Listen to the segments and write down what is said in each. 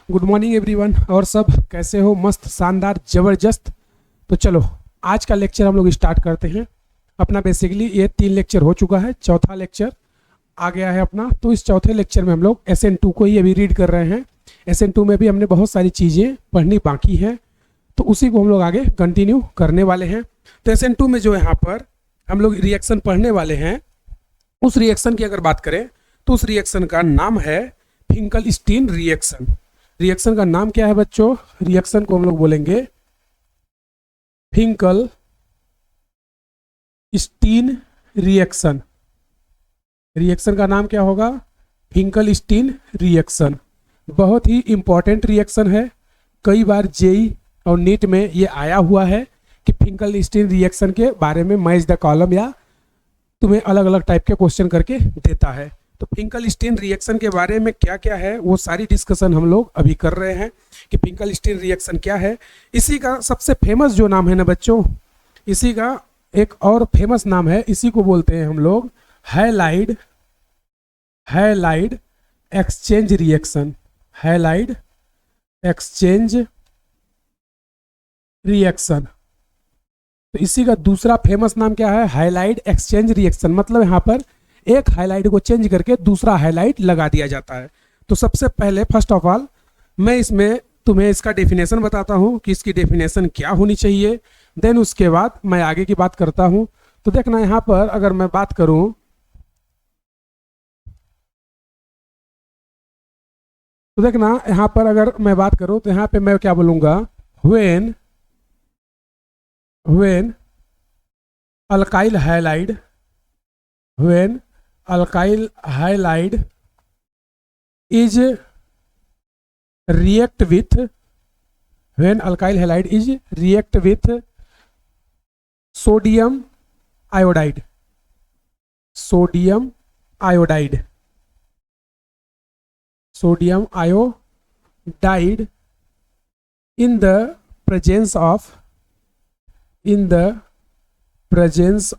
Good morning everyone. और सब कैसे हो? मस्त, शानदार, जबरदस्त। तो चलो आज का लेक्चर हम लोग स्टार्ट करते हैं अपना। बेसिकली ये 3 लेक्चर हो चुका है, चौथा लेक्चर आ गया है अपना। तो इस चौथे लेक्चर में हम लोग SN2 को ही अभी रीड कर रहे हैं। SN2 में भी हमने बहुत सारी चीज़ें पढ़नी बाकी हैं, तो उसी को हम लोग आगे कंटिन्यू करने वाले हैं। तो SN2 में जो यहाँ पर हम लोग रिएक्शन पढ़ने वाले हैं, उस रिएक्शन की अगर बात करें तो उस रिएक्शन का नाम है फिंकल-स्टीन रिएक्शन। रिएक्शन का नाम क्या है बच्चों? रिएक्शन को हम लोग बोलेंगे फिंकल-स्टीन रिएक्शन। रिएक्शन का नाम क्या होगा? Finkel-Stein reaction. बहुत ही इंपॉर्टेंट रिएक्शन है। कई बार जेई और नीट में ये आया हुआ है कि फिंकल-स्टीन रिएक्शन के बारे में मैच द कॉलम या तुम्हें अलग अलग टाइप के क्वेश्चन करके देता है। तो फिंकल-स्टीन रिएक्शन के बारे में क्या क्या है वो सारी डिस्कशन हम लोग अभी कर रहे हैं कि फिंकल-स्टीन रिएक्शन क्या है। इसी का सबसे फेमस जो नाम है ना बच्चों, इसी का एक और फेमस नाम है, इसी को बोलते हैं हम लोग halide exchange reaction. Halide exchange reaction. तो इसी का दूसरा फेमस नाम क्या है? Highlight exchange reaction. मतलब यहाँ पर एक हाइलाइट को चेंज करके दूसरा हाइलाइट लगा दिया जाता है। तो सबसे पहले फर्स्ट ऑफ ऑल मैं इसमें तुम्हें इसका डेफिनेशन बताता हूँ कि इसकी डेफिनेशन क्या होनी चाहिए। देन उसके बाद मैं आगे की बात करता हूँ। तो देखना यहाँ पर अगर मैं बात करूँ तो देखना यहाँ पर अगर मैं बात करूँ तो यहाँ पे मैं क्या बोलूँगा? When alkyl halide is react with sodium iodide in the presence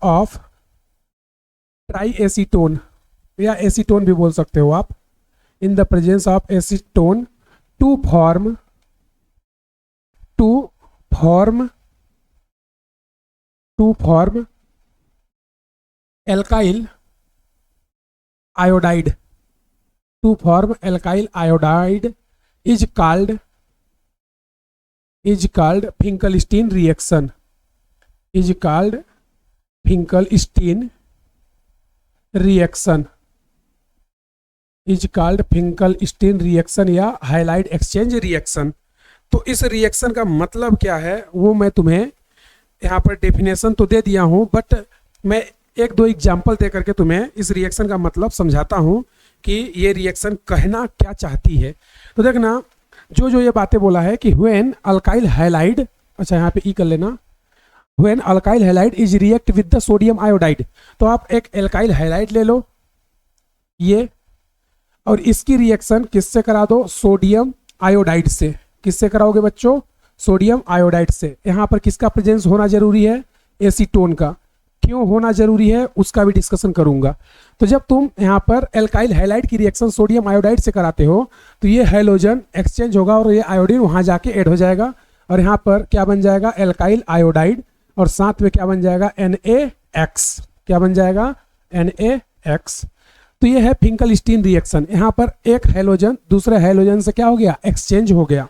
of triacetone या एसीटोन भी बोल सकते हो आप। In the presence of acetone to form alkyl iodide is called Finkelstein reaction. Finkelstein reaction या हाइलाइट एक्सचेंज रिएक्शन। तो इस reaction का मतलब क्या है वो मैं तुम्हें यहाँ पर डेफिनेशन तो दे दिया हूँ, बट मैं एक दो एग्जाम्पल दे करके तुम्हें इस रिएक्शन का मतलब समझाता हूँ कि ये रिएक्शन कहना क्या चाहती है। तो देखना जो ये बातें बोला है कि व्हेन अल्काइल हैलाइड, अच्छा यहाँ पे ई कर लेना, when alkyl halide is react with the sodium iodide. तो आप एक एल्काइल हैलाइड ले लो ये, और इसकी रिएक्शन किससे करा दो? सोडियम आयोडाइड से। किससे कराओगे बच्चों? सोडियम आयोडाइड से। यहाँ पर किसका प्रेजेंस होना जरूरी है? एसीटोन का। क्यों होना जरूरी है उसका भी डिस्कशन करूंगा। तो जब तुम यहाँ पर एल्काइल हैलाइड की रिएक्शन सोडियम आयोडाइड से कराते हो तो ये हैलोजन एक्सचेंज होगा और ये आयोडीन वहां जाके ऐड हो जाएगा, और यहाँ पर क्या बन जाएगा? एल्काइल आयोडाइड, और साथ में क्या बन जाएगा? NaX। क्या बन जाएगा? NaX। तो ये है फिंकल-स्टीन रिएक्शन। यहाँ पर एक हैलोजन दूसरे हैलोजन से क्या हो गया? एक्सचेंज हो गया।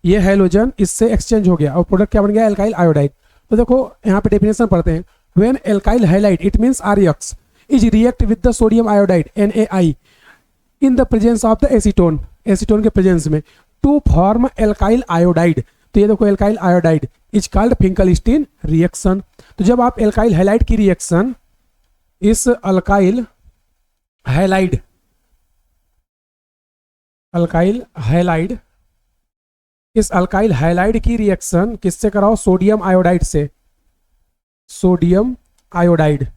ये हैलोजन इससे एक्सचेंज हो गया और प्रोडक्ट क्या बन गया? Alkyl iodide. तो देखो यहाँ पे डेफिनेशन पढ़ते हैं। When alkyl halide it means RX is react with the sodium iodide NaI in the presence of the acetone के प्रेजेंस में टू फॉर्म एल्काइल आयोडाइड। तो ये देखो alkyl iodide is called Finkelstein reaction. तो जब आप एल्काइल हैलाइड की reaction इस अल्काइल हैलाइड की रिएक्शन किससे कराओ? Sodium iodide.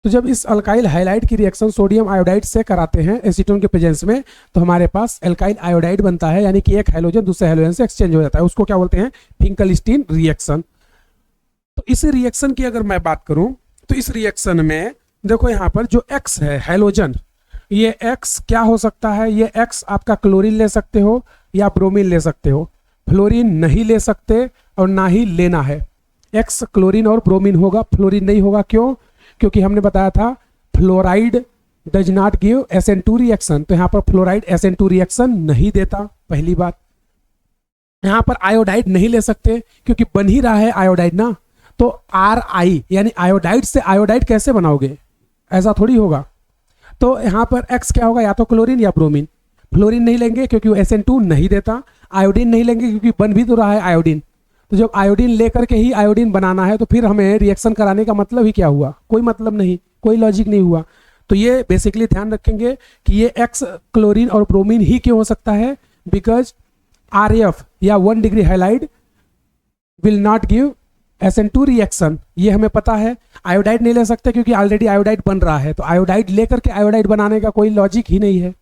तो जब इस अल्काइल हैलाइड की रिएक्शन सोडियम आयोडाइड से कराते हैं एसीटोन के प्रेजेंस में, तो हमारे पास एल्काइल आयोडाइड बनता है, यानी कि एक हैलोजन दूसरे हैलोजन से एक्सचेंज हो जाता है। उसको क्या बोलते हैं? Finkel-Stein reaction. तो इस रिएक्शन की अगर मैं बात करूं तो इस रिएक्शन में देखो यहाँ पर जो X है हैलोजन, ये X क्या हो सकता है? ये X आपका क्लोरीन ले सकते हो, या ब्रोमीन ले सकते हो, फ्लोरीन नहीं ले सकते और ना ही लेना है। एक्स क्लोरीन और ब्रोमीन होगा, फ्लोरीन नहीं होगा। क्यों? क्योंकि हमने बताया था fluoride does not give SN2 reaction, तो यहाँ पर फ्लोराइड SN2 रिएक्शन नहीं देता, पहली बात। यहाँ पर आयोडाइड नहीं ले सकते क्योंकि बन ही रहा है आयोडाइड ना, तो RI यानी आयोडाइड से आयोडाइड कैसे बनाओगे, ऐसा थोड़ी होगा। तो यहाँ पर X क्या होगा, या तो क्लोरीन या ब्रोमीन। फ्लोरीन नहीं लेंगे क्योंकि वो SN2 नहीं देता, आयोडीन नहीं लेंगे क्योंकि बन भी तो रहा है आयोडीन। तो जब आयोडीन लेकर के ही आयोडीन बनाना है तो फिर हमें रिएक्शन कराने का मतलब ही क्या हुआ, कोई मतलब नहीं, कोई लॉजिक नहीं हुआ। तो ये बेसिकली ध्यान रखेंगे कि ये X क्लोरीन और ब्रोमीन ही क्यों हो सकता है, बिकॉज RF या 1 degree halide will not give SN2 reaction, ये हमें पता है। आयोडाइड नहीं ले सकते क्योंकि ऑलरेडी आयोडाइड बन रहा है, तो आयोडाइड लेकर के आयोडाइड बनाने का कोई लॉजिक ही नहीं है।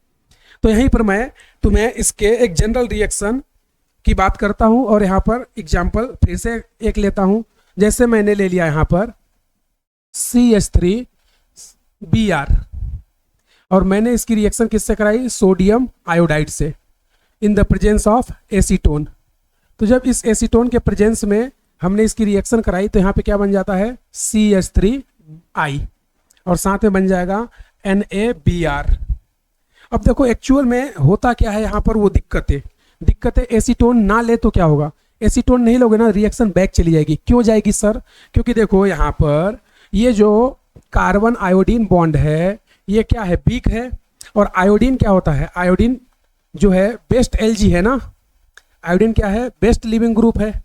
तो यहीं पर मैं तुम्हें इसके एक जनरल रिएक्शन की बात करता हूं और यहाँ पर एग्जाम्पल फिर से एक लेता हूं। जैसे मैंने ले लिया यहाँ पर CH3Br और मैंने इसकी रिएक्शन किससे कराई, सोडियम आयोडाइड से, इन द प्रेजेंस ऑफ एसीटोन। तो जब इस एसीटोन के प्रेजेंस में हमने इसकी रिएक्शन कराई तो यहाँ पे क्या बन जाता है, CH3I और साथ में बन जाएगा NaBr। अब देखो एक्चुअल में होता क्या है यहाँ पर, वो दिक्कतें एसीटोन ना ले तो क्या होगा, एसीटोन नहीं लोगे ना रिएक्शन बैक चली जाएगी। क्यों जाएगी सर, क्योंकि देखो यहाँ पर ये जो कार्बन आयोडीन बॉन्ड है ये क्या है, वीक है, और आयोडीन क्या होता है, आयोडीन जो है बेस्ट Lg है ना, आयोडीन क्या है, बेस्ट लिविंग ग्रुप है।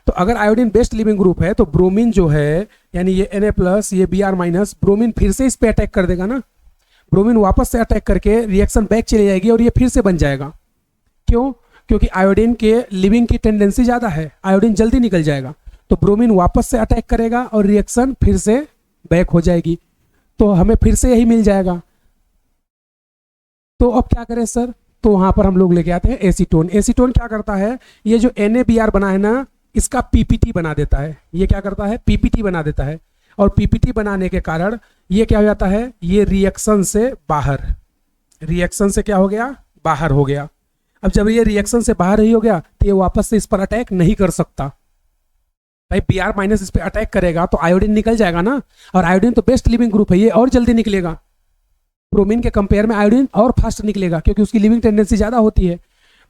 तो अगर आयोडीन बेस्ट लिविंग ग्रुप है तो ब्रोमीन जो है यानी ये Na+, ये Br-, ब्रोमीन फिर से इस पे अटैक कर देगा ना, ब्रोमीन वापस से अटैक करके रिएक्शन बैक चली जाएगी और ये फिर से बन जाएगा। क्यों? क्योंकि आयोडीन के लिविंग की टेंडेंसी ज़्यादा है, आयोडीन जल्दी निकल जाएगा, तो ब्रोमीन वापस से अटैक करेगा और रिएक्शन फिर से बैक हो जाएगी, तो हमें फिर से यही मिल जाएगा। तो अब क्या करें सर, तो वहाँ पर हम लोग लेके आते हैं एसीटोन। एसीटोन क्या करता है, ये जो NaBr बना है ना इसका PPT बना देता है, ये क्या करता है, PPT बना देता है, और PPT बनाने के कारण ये क्या हो जाता है, ये रिएक्शन से क्या हो गया, बाहर हो गया। अब जब ये रिएक्शन से बाहर ही हो गया तो ये वापस से इस पर अटैक नहीं कर सकता भाई, Br- इस पर अटैक करेगा तो आयोडीन निकल जाएगा ना, और आयोडीन तो बेस्ट लिविंग ग्रुप है, ये और जल्दी निकलेगा। ब्रोमीन के कंपेयर में आयोडीन और फास्ट निकलेगा क्योंकि उसकी लिविंग टेंडेंसी ज़्यादा होती है।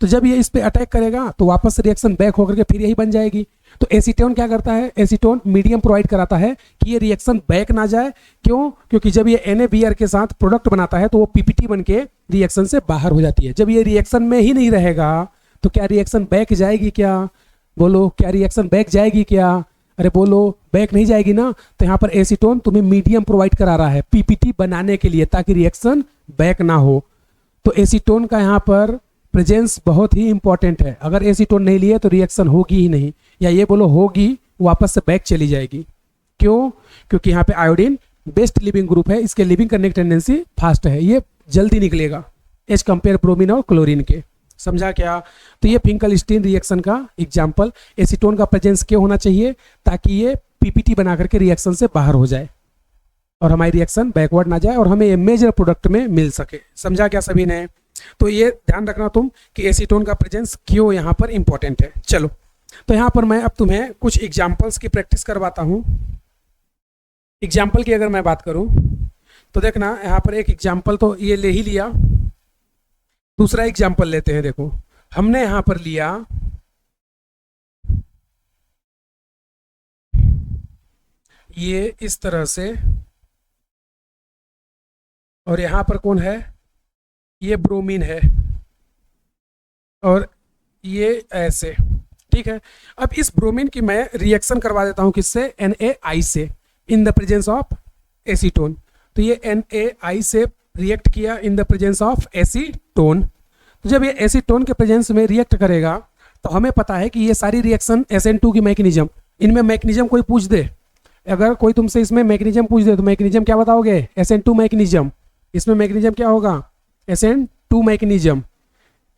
तो जब ये इस पे अटैक करेगा तो वापस रिएक्शन बैक होकर के फिर यही बन जाएगी। तो एसीटोन क्या करता है, एसीटोन मीडियम प्रोवाइड कराता है कि ये रिएक्शन बैक ना जाए। क्यों? क्योंकि जब ये NaBr के साथ प्रोडक्ट बनाता है तो वो PPT बन के रिएक्शन से बाहर हो जाती है। जब ये रिएक्शन में ही नहीं रहेगा तो क्या रिएक्शन बैक जाएगी क्या, बोलो क्या रिएक्शन बैक जाएगी क्या, अरे बोलो बैक नहीं जाएगी ना। तो यहाँ पर एसीटोन तुम्हें मीडियम प्रोवाइड करा रहा है PPT बनाने के लिए ताकि रिएक्शन बैक ना हो। तो एसीटोन का यहाँ पर प्रेजेंस बहुत ही इंपॉर्टेंट है, अगर एसीटोन नहीं लिए तो रिएक्शन होगी ही नहीं, या ये बोलो होगी वापस से बैक चली जाएगी। क्यों? क्योंकि यहाँ पे आयोडीन बेस्ट लिविंग ग्रुप है, इसके लिविंग करने की टेंडेंसी फास्ट है, ये जल्दी निकलेगा एज कंपेयर ब्रोमीन और क्लोरीन के। समझा क्या? तो ये फिंकलस्टीन रिएक्शन का एग्जाम्पल। एसीटोन का प्रेजेंस क्यों होना चाहिए, ताकि ये PPT बना करके रिएक्शन से बाहर हो जाए और हमारी रिएक्शन बैकवर्ड ना जाए और हमें ये मेजर प्रोडक्ट में मिल सके। समझा क्या सभी ने? तो ये ध्यान रखना तुम कि एसीटोन का प्रेजेंस क्यों यहाँ पर इंपॉर्टेंट है। चलो, तो यहाँ पर मैं अब तुम्हें कुछ एग्जाम्पल्स की प्रैक्टिस करवाता हूँ। एग्जाम्पल की अगर मैं बात करूँ तो देखना, यहाँ पर एक एग्जाम्पल तो ये ले ही लिया, दूसरा एग्जाम्पल लेते हैं। देखो हमने यहाँ पर लिया ये इस तरह से, और यहाँ पर कौन है, ये ब्रोमीन है, और ये ऐसे, ठीक है। अब इस ब्रोमीन की मैं रिएक्शन करवा देता हूँ किससे, NaI से, इन द प्रेजेंस ऑफ एसीटोन। तो ये NaI से रिएक्ट किया इन द प्रेजेंस ऑफ एसीटोन। तो जब ये एसीटोन के प्रेजेंस में रिएक्ट करेगा तो हमें पता है कि ये सारी रिएक्शन SN2 की मैकेनिज्म, इनमें मैकेनिज्म कोई पूछ दे, अगर कोई तुमसे इसमें मैकेनिज्म पूछ दे तो मैकेनिज्म क्या बताओगे, SN2 मैकेनिज्म। इसमें मैकेनिज्म क्या होगा, SN2 मैकेनिज्म।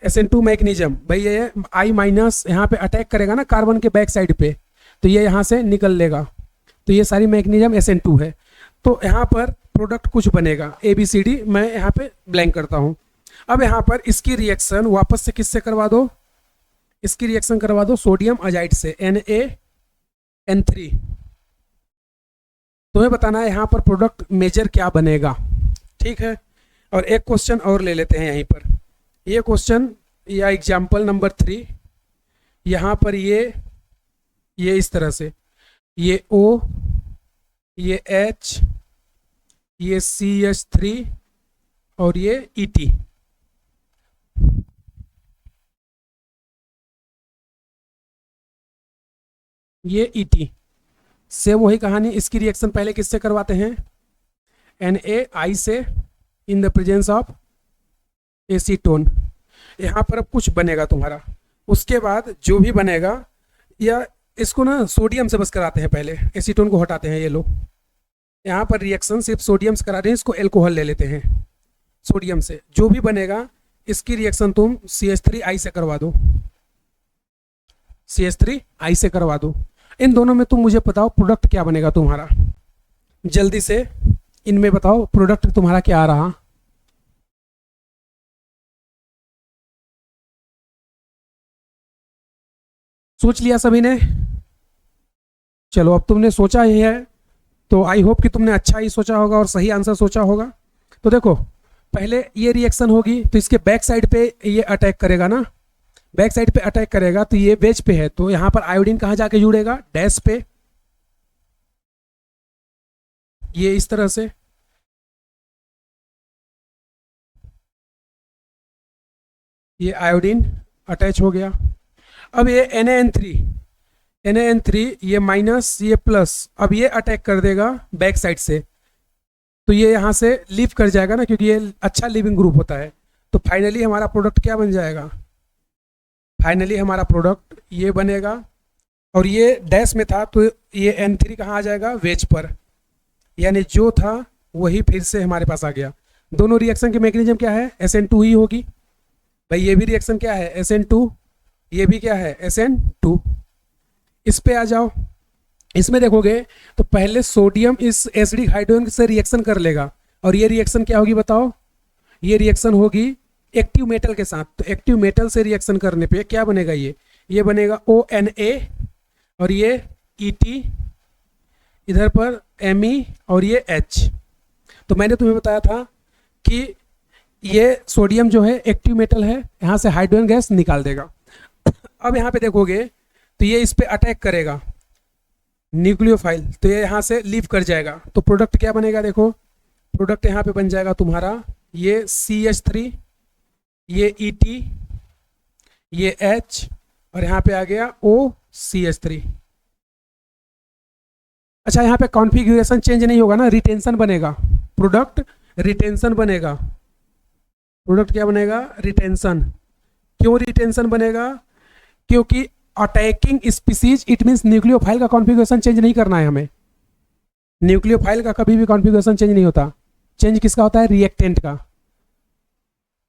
SN2 मैकेनिज्म भाई ये I- यहाँ पे अटैक करेगा ना कार्बन के बैक साइड पे, तो ये यहाँ से निकल लेगा। तो ये सारी मैकेनिज्म SN2 है। तो यहाँ पर प्रोडक्ट कुछ बनेगा ABCD, मैं यहाँ पे ब्लैंक करता हूँ। अब यहाँ पर इसकी रिएक्शन वापस से किससे करवा दो, इसकी रिएक्शन करवा दो सोडियम अजाइड से, NaN3। तुम्हें बताना है यहाँ पर प्रोडक्ट मेजर क्या बनेगा, ठीक है। और एक क्वेश्चन और ले लेते हैं यहीं पर, ये क्वेश्चन या एग्जाम्पल नंबर 3, यहाँ पर ये इस तरह से, ये O, ये H, ये CH3 और ये ET। ये ET से वही कहानी, इसकी रिएक्शन पहले किससे करवाते हैं, NaI से इन द प्रेजेंस ऑफ एसीटोन। यहाँ पर अब कुछ बनेगा तुम्हारा, उसके बाद जो भी बनेगा, या इसको ना सोडियम से बस कराते हैं, पहले एसीटोन को हटाते हैं ये लोग। यहाँ पर रिएक्शन सिर्फ सोडियम से करा रहे हैं, इसको एल्कोहल ले लेते हैं, सोडियम से जो भी बनेगा इसकी रिएक्शन तुम CH3I से करवा दो, CH3I से करवा दो। इन दोनों में तुम मुझे बताओ प्रोडक्ट क्या बनेगा तुम्हारा, जल्दी से इनमें बताओ प्रोडक्ट तुम्हारा क्या आ रहा। सोच लिया सभी ने? चलो अब तुमने सोचा ही है तो आई होप कि तुमने अच्छा ही सोचा होगा और सही आंसर सोचा होगा। तो देखो पहले ये रिएक्शन होगी तो इसके बैक साइड पे ये अटैक करेगा ना, बैक साइड पे अटैक करेगा तो ये वेज पे है, तो यहाँ पर आयोडीन कहाँ जाके जुड़ेगा, डैश पे, ये इस तरह से। ये आयोडीन अटैच हो गया। अब ये NaN3 ये माइनस ये प्लस, अब ये अटैक कर देगा बैक साइड से, तो ये यहाँ से लीव कर जाएगा ना, क्योंकि ये अच्छा लिविंग ग्रुप होता है। तो फाइनली हमारा प्रोडक्ट क्या बन जाएगा, फाइनली हमारा प्रोडक्ट ये बनेगा। और ये डैश में था तो ये N3 कहाँ आ जाएगा, वेज पर, यानी जो था वही फिर से हमारे पास आ गया। दोनों रिएक्शन की मैकेनिज्म क्या है, SN2 ही होगी भाई। ये भी रिएक्शन क्या है, SN2, ये भी क्या है, SN2। इस पे आ जाओ, इसमें देखोगे तो पहले सोडियम इस एसिडिक हाइड्रोजन से रिएक्शन कर लेगा, और ये रिएक्शन क्या होगी बताओ, ये रिएक्शन होगी एक्टिव मेटल के साथ। तो एक्टिव मेटल से रिएक्शन करने पे क्या बनेगा, ये बनेगा ONa, और ये ET, इधर पर Me और ये H। तो मैंने तुम्हें बताया था कि ये सोडियम जो है एक्टिव मेटल है, यहाँ से हाइड्रोजन गैस निकाल देगा। अब यहाँ पे देखोगे तो ये इस पे अटैक करेगा न्यूक्लियोफाइल, तो ये यहाँ से लीव कर जाएगा। तो प्रोडक्ट क्या बनेगा, देखो प्रोडक्ट यहाँ पे बन जाएगा तुम्हारा ये CH3, ये ET, ये H, और यहाँ पे आ गया OCH3। अच्छा यहाँ पे कॉन्फ़िगरेशन चेंज नहीं होगा ना, रिटेंशन बनेगा, प्रोडक्ट रिटेंशन बनेगा। प्रोडक्ट क्या बनेगा, रिटेंशन। क्यों रिटेंशन बनेगा, क्योंकि attacking species, it means nucleophile का कॉन्फ़िगरेशन चेंज नहीं करना है हमें। न्यूक्लियोफाइल का कभी भी कॉन्फ़िगरेशन चेंज नहीं होता, चेंज किसका होता है, रिएक्टेंट का।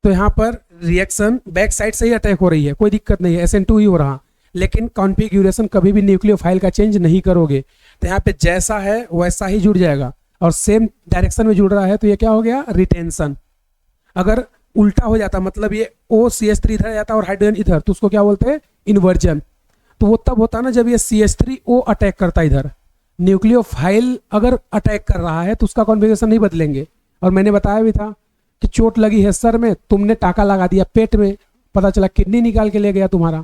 तो यहाँ पर रिएक्शन बैक साइड से ही अटैक हो रही है, कोई दिक्कत नहीं है, SN2 ही हो रहा, लेकिन कॉन्फ़िगरेशन कभी भी न्यूक्लियोफाइल का चेंज नहीं करोगे। तो यहाँ पे जैसा है वैसा ही जुड़ जाएगा, और सेम डायरेक्शन में जुड़ रहा है, तो ये क्या हो गया, रिटेंशन। अगर उल्टा हो जाता, मतलब ये OCH3 इधर जाता और हाइड्रोजन इधर, तो उसको क्या बोलते हैं, इन्वर्जन। तो वो तब होता ना जब ये CH3O अटैक करता इधर। न्यूक्लियोफाइल अगर अटैक कर रहा है तो उसका कॉन्फ़िगरेशन नहीं बदलेंगे। और मैंने बताया भी था कि चोट लगी है सर में, तुमने टाका लगा दिया पेट में, पता चला किडनी निकाल के ले गया तुम्हारा,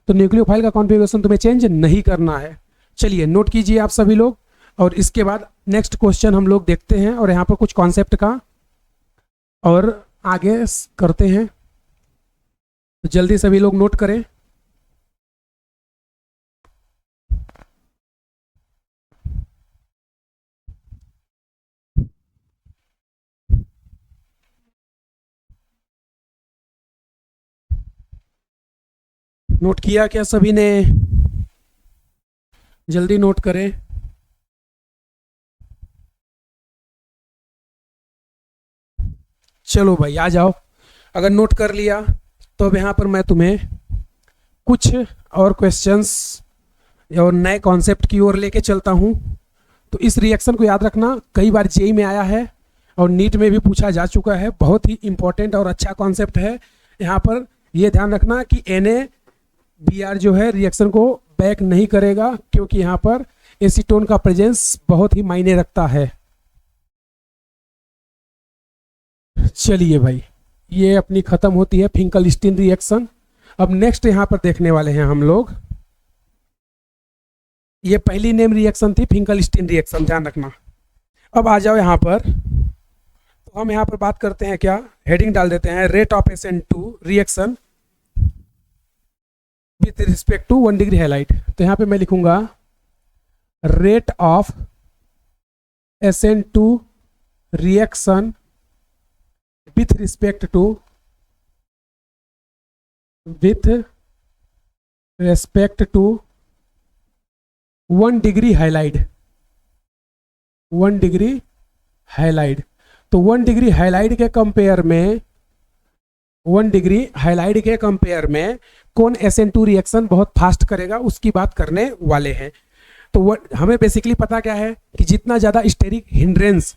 तो न्यूक्लियोफाइल का कॉन्फ़िगरेशन तुम्हें चेंज नहीं करना है। चलिए नोट कीजिए आप सभी लोग, और इसके बाद नेक्स्ट क्वेश्चन हम लोग देखते हैं, और यहाँ पर कुछ कॉन्सेप्ट का और आगे करते हैं। तो जल्दी सभी लोग नोट करें। नोट किया क्या सभी ने, जल्दी नोट करें। चलो भाई आ जाओ, अगर नोट कर लिया तो अब यहाँ पर मैं तुम्हें कुछ और क्वेश्चंस और नए कॉन्सेप्ट की ओर लेके चलता हूँ। तो इस रिएक्शन को याद रखना, कई बार जेई में आया है, और नीट में भी पूछा जा चुका है। बहुत ही इंपॉर्टेंट और अच्छा कॉन्सेप्ट है। यहाँ पर ये ध्यान रखना कि NaBr जो है रिएक्शन को बैक नहीं करेगा, क्योंकि यहाँ पर एसीटोन का प्रेजेंस बहुत ही मायने रखता है। चलिए भाई, ये अपनी खत्म होती है फिंकलस्टीन रिएक्शन। अब नेक्स्ट यहाँ पर देखने वाले हैं हम लोग, ये पहली नेम रिएक्शन थी फिंकलस्टीन रिएक्शन, ध्यान रखना। अब आ जाओ यहाँ पर, तो हम यहाँ पर बात करते हैं, क्या हेडिंग डाल देते हैं, rate of SN2 reaction with respect to 1 degree halide. तो यहाँ पे मैं लिखूंगा rate of SN2 reaction with respect to 1 degree halide. 1 degree halide, तो 1 डिग्री हाइलाइट के कंपेयर में 1 डिग्री हाइलाइट के कंपेयर में कौन SN2 रिएक्शन बहुत फास्ट करेगा, उसकी बात करने वाले हैं। तो हमें बेसिकली पता क्या है कि जितना ज़्यादा स्टेरिक हिंड्रेंस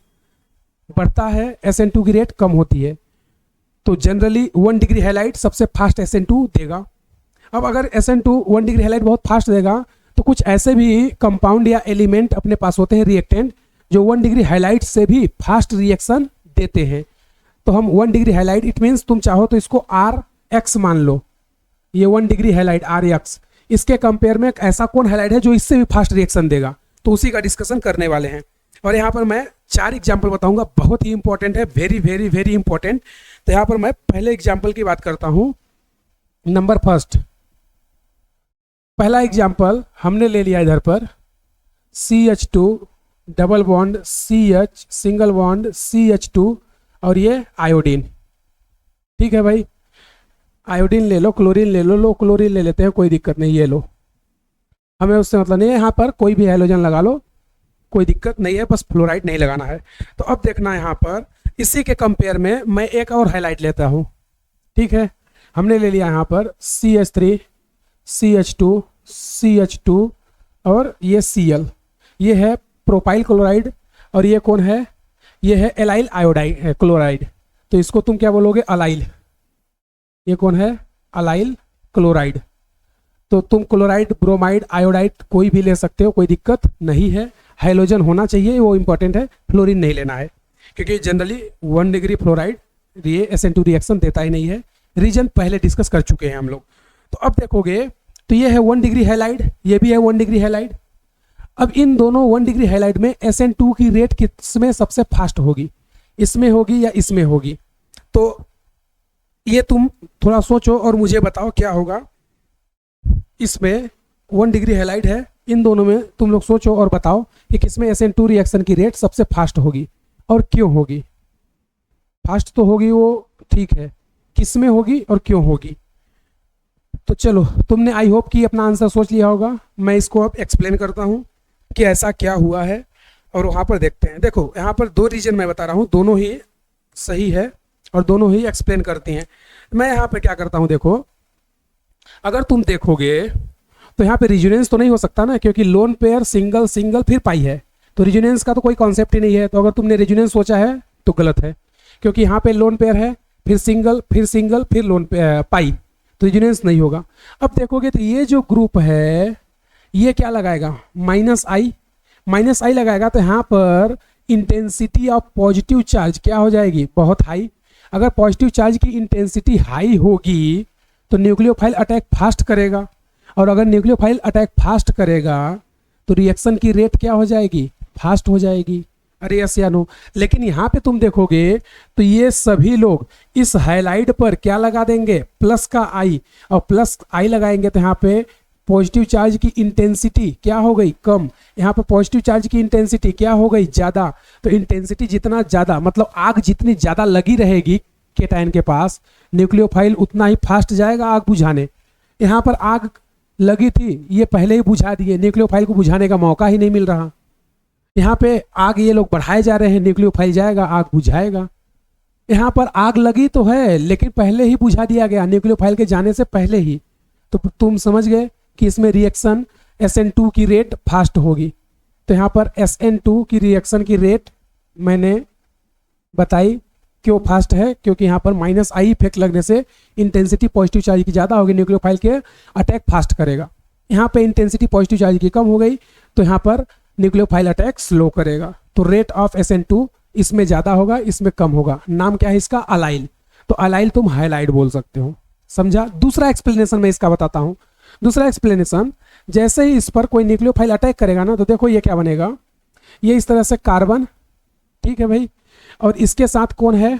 बढ़ता है SN2 की रेट कम होती है। तो जनरली 1 डिग्री हाइलाइट सबसे फास्ट SN2 देगा। अब अगर SN2 1 डिग्री हाइलाइट बहुत फास्ट देगा, तो कुछ ऐसे भी कंपाउंड या एलिमेंट अपने पास होते हैं रिएक्टेंट, जो 1 डिग्री हाइलाइट से भी फास्ट रिएक्शन देते हैं। तो हम 1 डिग्री हाइलाइट, इट मीन्स तुम चाहो तो इसको RX मान लो, ये 1 डिग्री हाइलाइट RX, इसके कंपेयर में ऐसा कौन हाइलाइट है जो इससे भी फास्ट रिएक्शन देगा, तो उसी का डिस्कशन करने वाले हैं। और यहाँ पर मैं 4 एग्जाम्पल बताऊंगा, बहुत ही इंपॉर्टेंट है, वेरी वेरी वेरी इंपॉर्टेंट। तो यहाँ पर मैं पहले एग्जाम्पल की बात करता हूँ, नंबर फर्स्ट। पहला एग्जाम्पल हमने ले लिया इधर पर CH2 double bond CH single bond CH2 और ये आयोडीन। ठीक है भाई, आयोडीन ले लो, क्लोरीन ले लो, क्लोरीन ले लेते हैं, कोई दिक्कत नहीं, ये लो, हमें उससे मतलब नहीं है। यहाँ पर कोई भी हैलोजन लगा लो, कोई दिक्कत नहीं है, बस फ्लोराइड नहीं लगाना है। तो अब देखना यहाँ पर, इसी के कंपेयर में मैं एक और हाईलाइट लेता हूँ। ठीक है, हमने ले लिया यहाँ पर CH3 CH2 CH2 और ये Cl, ये है प्रोपाइल क्लोराइड, और ये कौन है, ये है एलाइल आयोडाइड है क्लोराइड। तो इसको तुम क्या बोलोगे, अलाइल। ये कौन है, अलाइल क्लोराइड। तो तुम क्लोराइड, ब्रोमाइड, आयोडाइड कोई भी ले सकते हो, कोई दिक्कत नहीं है। हाइलोजन होना चाहिए, वो इंपॉर्टेंट है, फ्लोरीन नहीं लेना है, क्योंकि जनरली 1 डिग्री फ्लोराइड ये SN2 रिएक्शन देता ही नहीं है। रीजन पहले डिस्कस कर चुके हैं हम लोग। तो अब देखोगे तो ये है 1 डिग्री हाइलाइट, ये भी है 1 डिग्री हाइलाइट। अब इन दोनों 1 डिग्री हाइलाइट में SN2 की रेट किसमें सबसे फास्ट होगी, इसमें होगी या इसमें होगी? तो ये तुम थोड़ा सोचो और मुझे बताओ क्या होगा। इसमें 1 डिग्री हाइलाइट है, इन दोनों में तुम लोग सोचो और बताओ कि किसमें SN2 रिएक्शन की रेट सबसे फास्ट होगी और क्यों होगी। फास्ट तो होगी वो ठीक है, किसमें होगी और क्यों होगी? तो चलो, तुमने आई होप कि अपना आंसर सोच लिया होगा। मैं इसको अब एक्सप्लेन करता हूँ कि ऐसा क्या हुआ है, और वहाँ पर देखते हैं। देखो यहाँ पर 2 रीजन मैं बता रहा हूँ, दोनों ही सही है और दोनों ही एक्सप्लेन करती हैं। मैं यहाँ पर क्या करता हूँ, देखो अगर तुम देखोगे तो यहाँ पे रिजोनेंस तो नहीं हो सकता ना, क्योंकि लोन पेयर सिंगल सिंगल फिर पाई है, तो रिजोनेंस का तो कोई कॉन्सेप्ट ही नहीं है। तो अगर तुमने रिजोनेंस सोचा है तो गलत है, क्योंकि यहाँ पे लोन पेयर है, फिर सिंगल फिर सिंगल फिर लोन पाई, तो रिजोनेंस नहीं होगा। अब देखोगे तो ये जो ग्रुप है ये क्या लगाएगा, -I लगाएगा। तो यहाँ पर इंटेंसिटी ऑफ पॉजिटिव चार्ज क्या हो जाएगी, बहुत हाई। अगर पॉजिटिव चार्ज की इंटेंसिटी हाई होगी तो न्यूक्लियोफाइल अटैक फास्ट करेगा, और अगर न्यूक्लियोफाइल अटैक फास्ट करेगा तो रिएक्शन की रेट क्या हो जाएगी, फास्ट हो जाएगी। अरे यस या नो? लेकिन यहाँ पे तुम देखोगे तो ये सभी लोग इस हाइलाइट पर क्या लगा देंगे, प्लस का I, और प्लस I लगाएंगे तो यहाँ पे पॉजिटिव चार्ज की इंटेंसिटी क्या हो गई, कम। यहाँ पे पॉजिटिव चार्ज की इंटेंसिटी क्या हो गई, ज़्यादा। तो इंटेंसिटी जितना ज़्यादा, मतलब आग जितनी ज़्यादा लगी रहेगी केटायन के पास, न्यूक्लियोफाइल उतना ही फास्ट जाएगा आग बुझाने। यहाँ पर आग लगी थी, ये पहले ही बुझा दिए, न्यूक्लियोफाइल को बुझाने का मौका ही नहीं मिल रहा। यहाँ पे आग ये लोग बढ़ाए जा रहे हैं, न्यूक्लियोफाइल जाएगा आग बुझाएगा। यहाँ पर आग लगी तो है लेकिन पहले ही बुझा दिया गया, न्यूक्लियोफाइल के जाने से पहले ही। तो तुम समझ गए कि इसमें रिएक्शन SN2 की रेट फास्ट होगी। तो यहाँ पर SN2 की रिएक्शन की रेट मैंने बताई क्यों फास्ट है? क्योंकि यहाँ पर माइनस आई इफेक्ट लगने से इंटेंसिटी पॉजिटिव चार्ज की ज़्यादा होगी, न्यूक्लियोफाइल के अटैक फास्ट करेगा। यहाँ पे इंटेंसिटी पॉजिटिव चार्ज की कम हो गई तो यहाँ पर न्यूक्लियोफाइल अटैक स्लो करेगा। तो रेट ऑफ SN2 इसमें ज़्यादा होगा, इसमें कम होगा। नाम क्या है इसका? अलाइल। तो अलाइल तुम हाइलाइट बोल सकते हो, समझा? दूसरा एक्सप्लेनेशन मैं इसका बताता हूँ। दूसरा एक्सप्लेनेशन, जैसे ही इस पर कोई न्यूक्लियोफाइल अटैक करेगा ना, तो देखो ये क्या बनेगा, ये इस तरह से कार्बन, ठीक है भाई, और इसके साथ कौन है?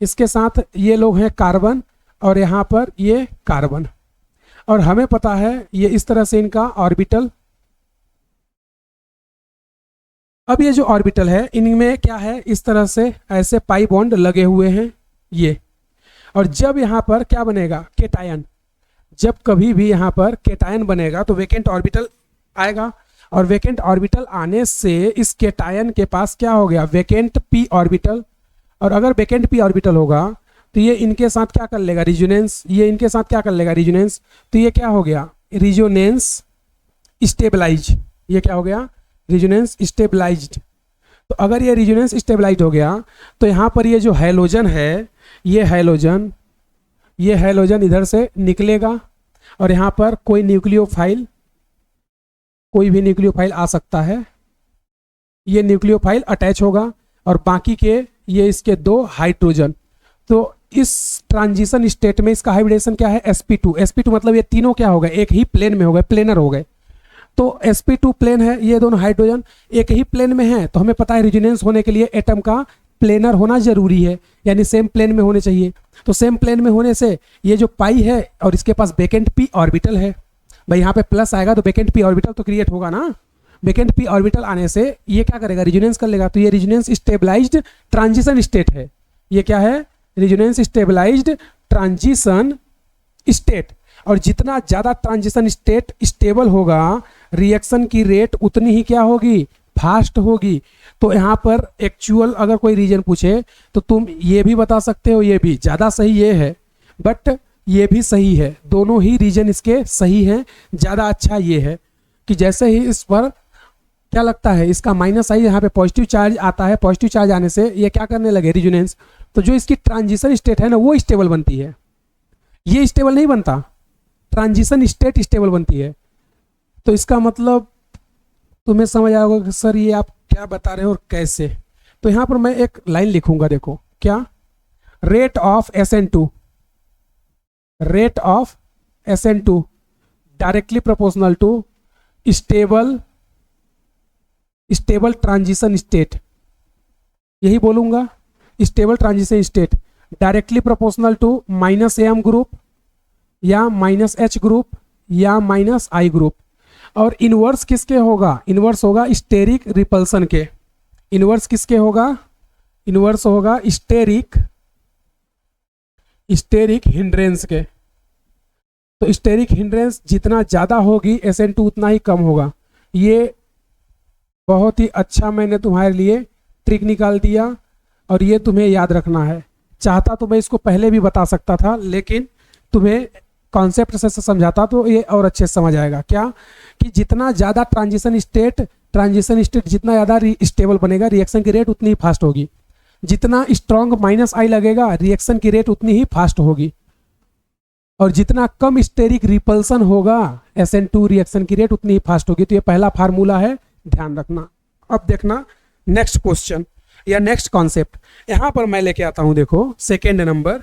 इसके साथ ये लोग हैं कार्बन, और यहाँ पर ये कार्बन, और हमें पता है ये इस तरह से इनका ऑर्बिटल। अब ये जो ऑर्बिटल है इनमें क्या है, इस तरह से ऐसे पाई बॉन्ड लगे हुए हैं ये, और जब यहाँ पर क्या बनेगा? केटायन। जब कभी भी यहाँ पर केटायन बनेगा तो वेकेंट ऑर्बिटल आएगा, और वेकेंट ऑर्बिटल आने से इस केटायन के पास क्या हो गया? Vacant p orbital. और अगर वेकेंट p ऑर्बिटल होगा तो ये इनके साथ क्या कर लेगा? रिजोनेंस। ये इनके साथ क्या कर लेगा? रिजोनेंस। तो ये क्या हो गया? Resonance stabilize. ये क्या हो गया? Resonance stabilized. तो अगर ये रिजोनेंस स्टेबलाइज हो गया तो यहाँ पर ये जो हैलोजन है, ये हैलोजन इधर से निकलेगा, और यहाँ पर कोई न्यूक्लियोफाइल, कोई भी न्यूक्लियोफाइल आ सकता है। ये न्यूक्लियोफाइल अटैच होगा, और बाकी के ये इसके दो हाइड्रोजन। तो इस ट्रांजिशन स्टेट में इसका हाइब्रिडेशन क्या है? sp2। sp2 मतलब ये तीनों क्या हो गए? एक ही प्लेन में हो गए, प्लेनर हो गए। तो sp2 प्लेन है, ये दोनों हाइड्रोजन एक ही प्लेन में है, तो हमें पता है रेजोनेंस होने के लिए एटम का प्लेनर होना जरूरी है, यानी सेम प्लेन में होने चाहिए। तो सेम प्लेन में होने से ये जो पाई है और इसके पास वेकेंट p ऑर्बिटल है, भाई यहाँ पे प्लस आएगा तो वेकेंट p ऑर्बिटल तो क्रिएट होगा ना। वेकेंट p ऑर्बिटल आने से ये क्या करेगा? रेजोनेंस कर लेगा। तो ये रेजोनेंस स्टेबलाइज्ड ट्रांजिशन स्टेट है। ये क्या है? Resonance stabilized transition state. और जितना ज़्यादा ट्रांजिशन स्टेट स्टेबल होगा, रिएक्शन की रेट उतनी ही क्या होगी? फास्ट होगी। तो यहाँ पर एक्चुअल अगर कोई रीजन पूछे तो तुम ये भी बता सकते हो, ये भी ज़्यादा सही ये है, बट ये भी सही है। दोनों ही रीजन इसके सही हैं। ज़्यादा अच्छा ये है कि जैसे ही इस पर क्या लगता है, इसका माइनस आई, यहाँ पे पॉजिटिव चार्ज आता है, पॉजिटिव चार्ज आने से ये क्या करने लगे? रिजोनेंस। तो जो इसकी ट्रांजिशन स्टेट है ना, वो स्टेबल बनती है। ये स्टेबल नहीं बनता, ट्रांजिशन स्टेट स्टेबल बनती है। तो इसका मतलब तुम्हें समझ आया होगा कि सर ये आप क्या बता रहे हो और कैसे। तो यहाँ पर मैं एक लाइन लिखूंगा, देखो क्या? Rate of SN2, rate of SN2 directly proportional to stable transition state. यही बोलूंगा, stable transition state directly proportional to -m group या -H ग्रुप या -I ग्रुप। और इनवर्स किसके होगा? इनवर्स होगा स्टेरिक रिपल्सन के। इनवर्स किसके होगा? इनवर्स होगा स्टेरिक हिंड्रेंस के। तो स्टेरिक हिंड्रेंस जितना ज़्यादा होगी SN2 उतना ही कम होगा। ये बहुत ही अच्छा मैंने तुम्हारे लिए ट्रिक निकाल दिया, और ये तुम्हें याद रखना है। चाहता तो मैं इसको पहले भी बता सकता था, लेकिन तुम्हें कॉन्सेप्ट से समझाता तो ये और अच्छे से समझ आएगा। क्या कि जितना ज़्यादा ट्रांजिशन स्टेट जितना ज़्यादा स्टेबल बनेगा, रिएक्शन की रेट उतनी ही फास्ट होगी। जितना स्ट्रॉन्ग -I लगेगा, रिएक्शन की रेट उतनी ही फास्ट होगी। और जितना कम स्टेरिक रिपल्सन होगा, SN2 रिएक्शन की रेट उतनी ही फास्ट होगी। तो ये पहला फार्मूला है, ध्यान रखना। अब देखना नेक्स्ट क्वेश्चन या नेक्स्ट कॉन्सेप्ट। यहाँ पर मैं लेके आता हूँ, देखो सेकेंड नंबर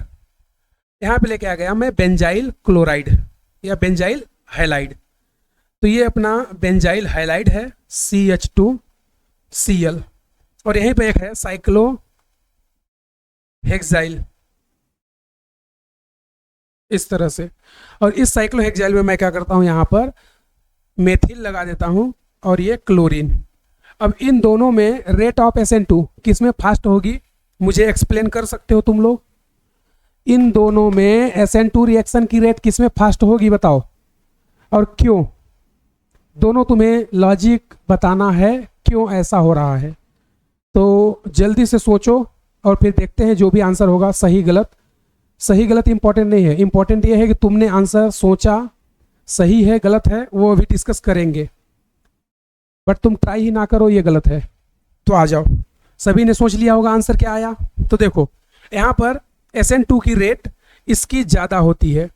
यहाँ पे लेके आ गया मैं बेंजाइल क्लोराइड या बेंजाइल हाइलाइड। तो ये अपना बेंजाइल हाइलाइड है CH2Cl, और यहीं पे एक है साइक्लो हेक्साइल इस तरह से। और इस साइक्लोहेक्साइल में मैं क्या करता हूँ, यहाँ पर मेथिल लगा देता हूँ और ये क्लोरीन। अब इन दोनों में रेट ऑफ SN2 किस में फास्ट होगी, मुझे एक्सप्लेन कर सकते हो तुम लोग? इन दोनों में SN2 रिएक्शन की रेट किस में फास्ट होगी बताओ, और क्यों? दोनों तुम्हें लॉजिक बताना है क्यों ऐसा हो रहा है। तो जल्दी से सोचो और फिर देखते हैं जो भी आंसर होगा सही गलत। सही गलत इंपॉर्टेंट नहीं है, इंपॉर्टेंट ये है कि तुमने आंसर सोचा, सही है गलत है वो अभी डिस्कस करेंगे, बट तुम ट्राई ही ना करो ये गलत है। तो आ जाओ, सभी ने सोच लिया होगा आंसर क्या आया। तो देखो यहाँ पर SN2 की रेट इसकी ज़्यादा होती है।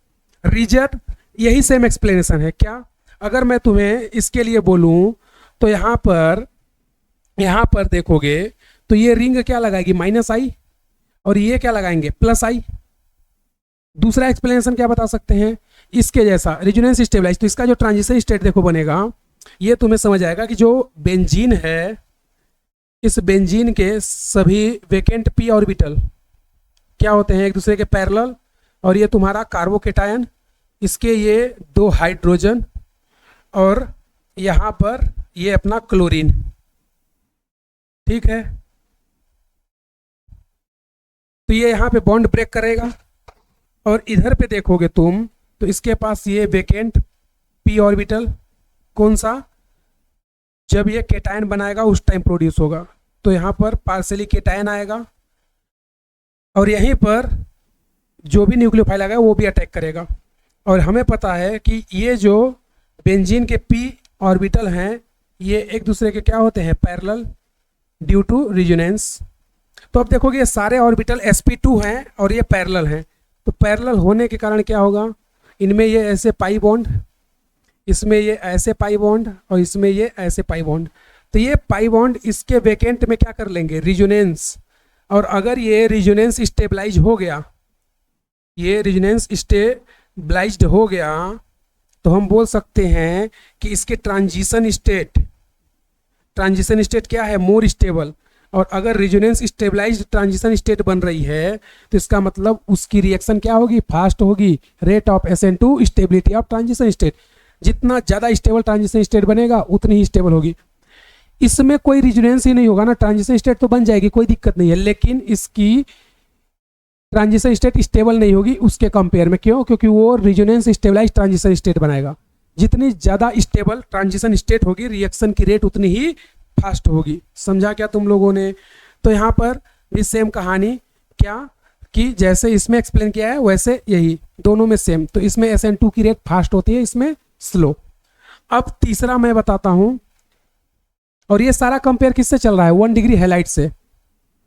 रीजन यही सेम एक्सप्लेनेशन है। क्या अगर मैं तुम्हें इसके लिए बोलूँ तो यहाँ पर देखोगे तो ये रिंग क्या लगाएगी, -I, और ये क्या लगाएंगे, +I। दूसरा एक्सप्लेनेशन क्या बता सकते हैं, इसके जैसा रेजोनेंस स्टेबलाइज। तो इसका जो ट्रांजिशन स्टेट देखो बनेगा, ये तुम्हें समझ आएगा कि जो बेंजीन है, इस बेंजीन के सभी वेकेंट p ऑर्बिटल क्या होते हैं, एक दूसरे के पैरेलल। और ये तुम्हारा कार्बोकेटायन, इसके ये 2 हाइड्रोजन, और यहाँ पर ये अपना क्लोरीन। ठीक है, तो ये यहाँ पे बॉन्ड ब्रेक करेगा। और इधर पे देखोगे तुम तो इसके पास ये वेकेंट p ऑर्बिटल, कौन सा, जब ये केटायन बनाएगा उस टाइम प्रोड्यूस होगा। तो यहाँ पर पार्शियली केटायन आएगा, और यहीं पर जो भी न्यूक्लियोफाइल आएगा वो भी अटैक करेगा। और हमें पता है कि ये जो बेंजीन के p ऑर्बिटल हैं, ये एक दूसरे के क्या होते हैं, पैरेलल, ड्यू टू रेजोनेंस। तो अब देखोगे ये सारे ऑर्बिटल sp2 हैं और ये पैरेलल हैं। तो पैरेलल होने के कारण क्या होगा, इनमें ये ऐसे पाई बॉन्ड, इसमें ये ऐसे पाई बॉन्ड, और इसमें ये ऐसे पाई बॉन्ड। तो ये पाई बॉन्ड इसके वेकेंट में क्या कर लेंगे, रिजोनेंस। और अगर ये रिजोनेंस स्टेबलाइज हो गया, ये रिजोनेंस स्टेबलाइज्ड हो गया, तो हम बोल सकते हैं कि इसके ट्रांजिशन स्टेट क्या है, मोर स्टेबल। और अगर रेजोनेंस स्टेबलाइज्ड ट्रांजिशन स्टेट बन रही है तो इसका मतलब उसकी रिएक्शन क्या होगी, फास्ट होगी। Rate of SN2 stability of transition state, जितना ज़्यादा स्टेबल ट्रांजिशन स्टेट बनेगा उतनी ही स्टेबल होगी। इसमें कोई रेजोनेंस ही नहीं होगा ना, ट्रांजिशन स्टेट तो बन जाएगी, कोई दिक्कत नहीं है, लेकिन इसकी ट्रांजिशन स्टेट स्टेबल नहीं होगी उसके कंपेयर में। क्यों, क्योंकि वो रेजोनेंस स्टेबलाइज्ड ट्रांजिशन स्टेट बनाएगा। जितनी ज़्यादा स्टेबल ट्रांजिशन स्टेट होगी, रिएक्शन की रेट उतनी ही फास्ट होगी। समझा क्या तुम लोगों ने। तो यहाँ पर भी सेम कहानी, क्या कि जैसे इसमें एक्सप्लेन किया है वैसे यही दोनों में सेम। तो इसमें SN2 की रेट फास्ट होती है, इसमें स्लो। अब तीसरा मैं बताता हूं, और ये सारा कंपेयर किससे चल रहा है, 1 डिग्री हैलाइड से।